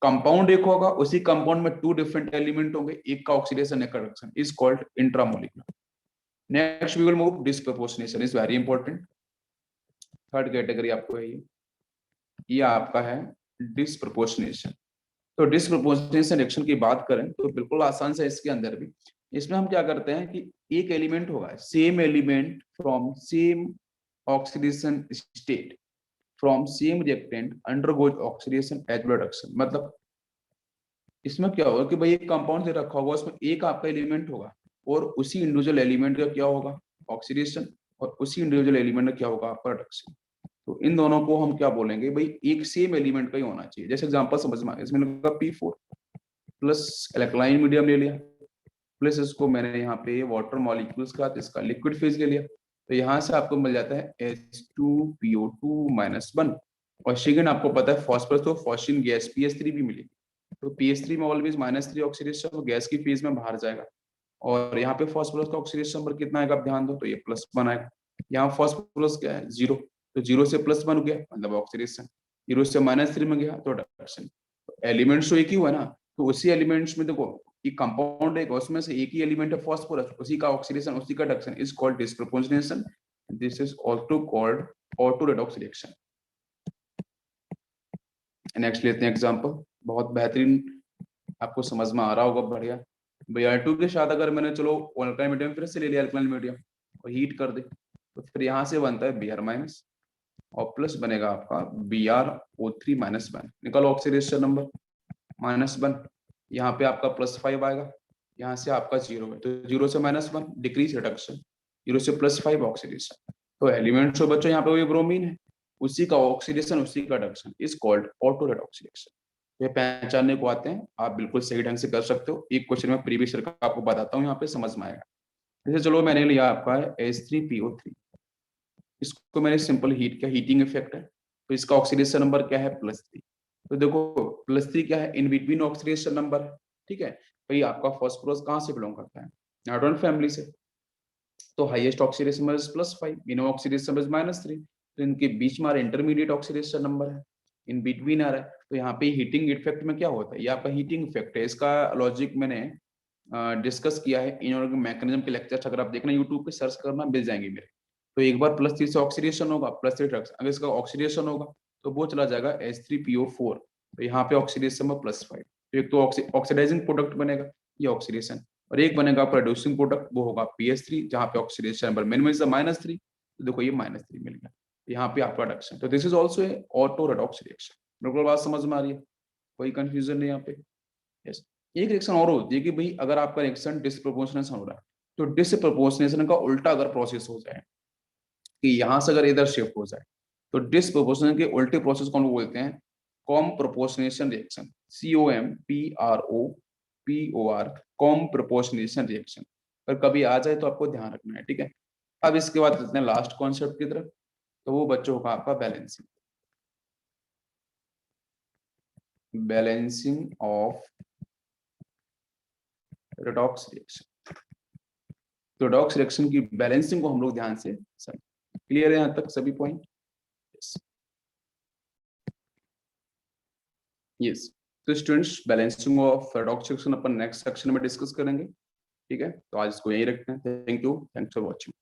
कंपाउंड एक होगा, उसी कंपाउंड में 2 डिफरेंट एलिमेंट होंगे, एक का ऑक्सीडेशन एक का reduction, is called intramolecular. Next we will move disproportionation, is very important. Third category आपको है ये आपका है डिस्प्रोपोर्शनेशन। तो डिस्प्रोपोर्शनेशन रिएक्शन की बात करें तो बिल्कुल आसान से इसके अंदर भी, इसमें हम क्या करते हैं कि एक एलिमेंट होगा, same element from same oxidation state from same reactant undergoes oxidation as reduction. मतलब इसमें क्या होगा कि भाई एक कंपाउंड से रखा होगा, उसमें एक आपका एलिमेंट होगा, और उसी इंडिविजुअल एलिमेंट का क्या होगा, ऑक्सीडेशन, और उसी इंडिविजुअल एलिमेंट का क्या होगा, आपका रिडक्शन। तो इन दोनों को हम क्या बोलेंगे भाई, एक सेम एलिमेंट का ही होना चाहिए। जैसे एग्जांपल समझ में आ गया, इसमें लगा P4 प्लस एल्कलाइन मीडियम ले लिया, प्लस इसको मैंने यहाँ पे वाटर मॉलिक्यूल्स का इसका लिक्विड फेज ले लिया, तो यहाँ से आपको मिल जाता है H2PO2-1। और सेकंड आपको पता है फॉस्फोरस, तो फॉस्फिन गैस PS3 भी मिलेगी। तो PS3 में ऑलवेज -3 ऑक्सीडेशन, गैस की फेज में बाहर जाएगा। और यहाँ पे फॉस्फोरस का ऑक्सीडेशन नंबर कितना आएगा, आप ध्यान दो, तो ये +1 आएगा। यहाँ फॉस्फोरस क्या है, 0, तो 0 से +1 हो गया, मतलब ऑक्सीडेशन। 0 से -3 में गया तो रिडक्शन। एलिमेंट्स तो एक ही हुआ ना, तो उसी एलिमेंट्स में देखो, ये कंपाउंड है, उसमें से एक ही एलिमेंट है फॉस्फोरस, उसी का ऑक्सीडेशन उसी का reduction is called disproportionation. This is also called auto redox reaction. Next लेते हैं एग्जांपल, बहुत बेहतरीन, आपको समझ में आ रहा होगा, बढ़िया। Br2 के साथ अगर मैंने चलो अल्काइल मीडियम फिर से ले लिया, अल्काइल मीडियम, और हीट कर दे, तो फिर यहाँ से बनता है Br- और प्लस बनेगा आपका BrO3-1। निकालो ऑक्सीडेशन नंबर, -1, यहाँ पे आपका +5 आएगा, यहाँ से आपका 0 है, तो 0 से -1 डिक्रीज रिडक्शन, 0 से +5 ऑक्सीडेशन। तो एलिमेंट्स तो बच्चों यहाँ पे वही ब्रोमीन है, उसी का ऑक्सीडेशन उसी का reduction is called auto redox reaction. ये पहचानने को आते हैं, आप बिल्कुल सही ढंग से कर सकते हो। एक क्वेश्चन में प्रीवियस ईयर का आपको बताता हूँ, यहाँ पे समझ में आएगा। जैसे चलो मैंने लिया आपका है H3PO3, इसको मैंने सिंपल हीट किया, हीटिंग इफेक्ट है, तो इसका ऑक्सीडेशन नंबर क्या है, +3। तो देखो +3 क्या है, इन बिटवीन ऑक्सीडेशन नंबर है, ठीक है। भाई आपका फॉस्फोरस कहाँ से बिलोंग करता है, नाइट्रोजन फैमिली से, तो highest oxidation number is +5, minimum oxidation number is -3। तो इनके बीच में इंटरमीडिएट ऑक्सीडेशन नंबर है, इन बिटवीन आ रहा है। तो यहाँ पे हीटिंग इफेक्ट में क्या होता है, ये आपका हीटिंग इफेक्ट है। इसका लॉजिक मैंने डिस्कस किया है इनऑर्गेनिक मैकेनिज्म के लेक्चर, अगर आप देखना यूट्यूब पे सर्च करना मिल जाएंगे मेरे। तो एक बार +3 से ऑक्सीडेशन होगा, +3 अगर इसका ऑक्सीडेशन होगा तो वो चला जाएगा H3PO4, तो यहाँ पे ऑक्सीडेशन में +5। तो एक तो ऑक्सीडाइजिंग प्रोडक्ट बनेगा, ये ऑक्सीडेशन, और एक बनेगा प्रोड्यूसिंग प्रोडक्ट, वो होगा PS3, जहाँ पे ऑक्सीडेशन नंबर मिनिमम इज -3। तो देखो ये -3 मिल गया, यहाँ पे आपका रिडक्शन। तो this is also a auto redox reaction. बिल्कुल बात समझ में आ रही है, कोई कंफ्यूजन नहीं यहाँ पे। यस, एक रिएक्शन और होती है कि भाई अगर आपका रिएक्शन डिस्प्रोपोर्शनेशन हो रहा है, तो डिस्प्रोपोर्शनेशन का उल्टा अगर प्रोसेस हो जाए, कि यहां से अगर इधर शिफ्ट हो जाए, तो डिस्प्रोपोर्शनेशन के उल्टे प्रोसेस को हम बोलते हैं com proportionation reaction, COMPROPOR, com proportionation reaction. अगर कभी आ जाए तो आपको ध्यान रखना है, ठीक है। अब इसके बाद चलते हैं लास्ट कॉन्सेप्ट की तरफ, तो वो बच्चों का आपका balancing, balancing of redox reaction. तो रेडॉक्स रिएक्शन की बैलेंसिंग को हम लोग ध्यान से समझ। क्लियर है यहाँ तक सभी पॉइंट? यस। तो students balancing of redox reaction upon next section में डिस्कस करेंगे। ठीक है, तो आज इसको यहीं रखते हैं। Thank you, thanks for watching.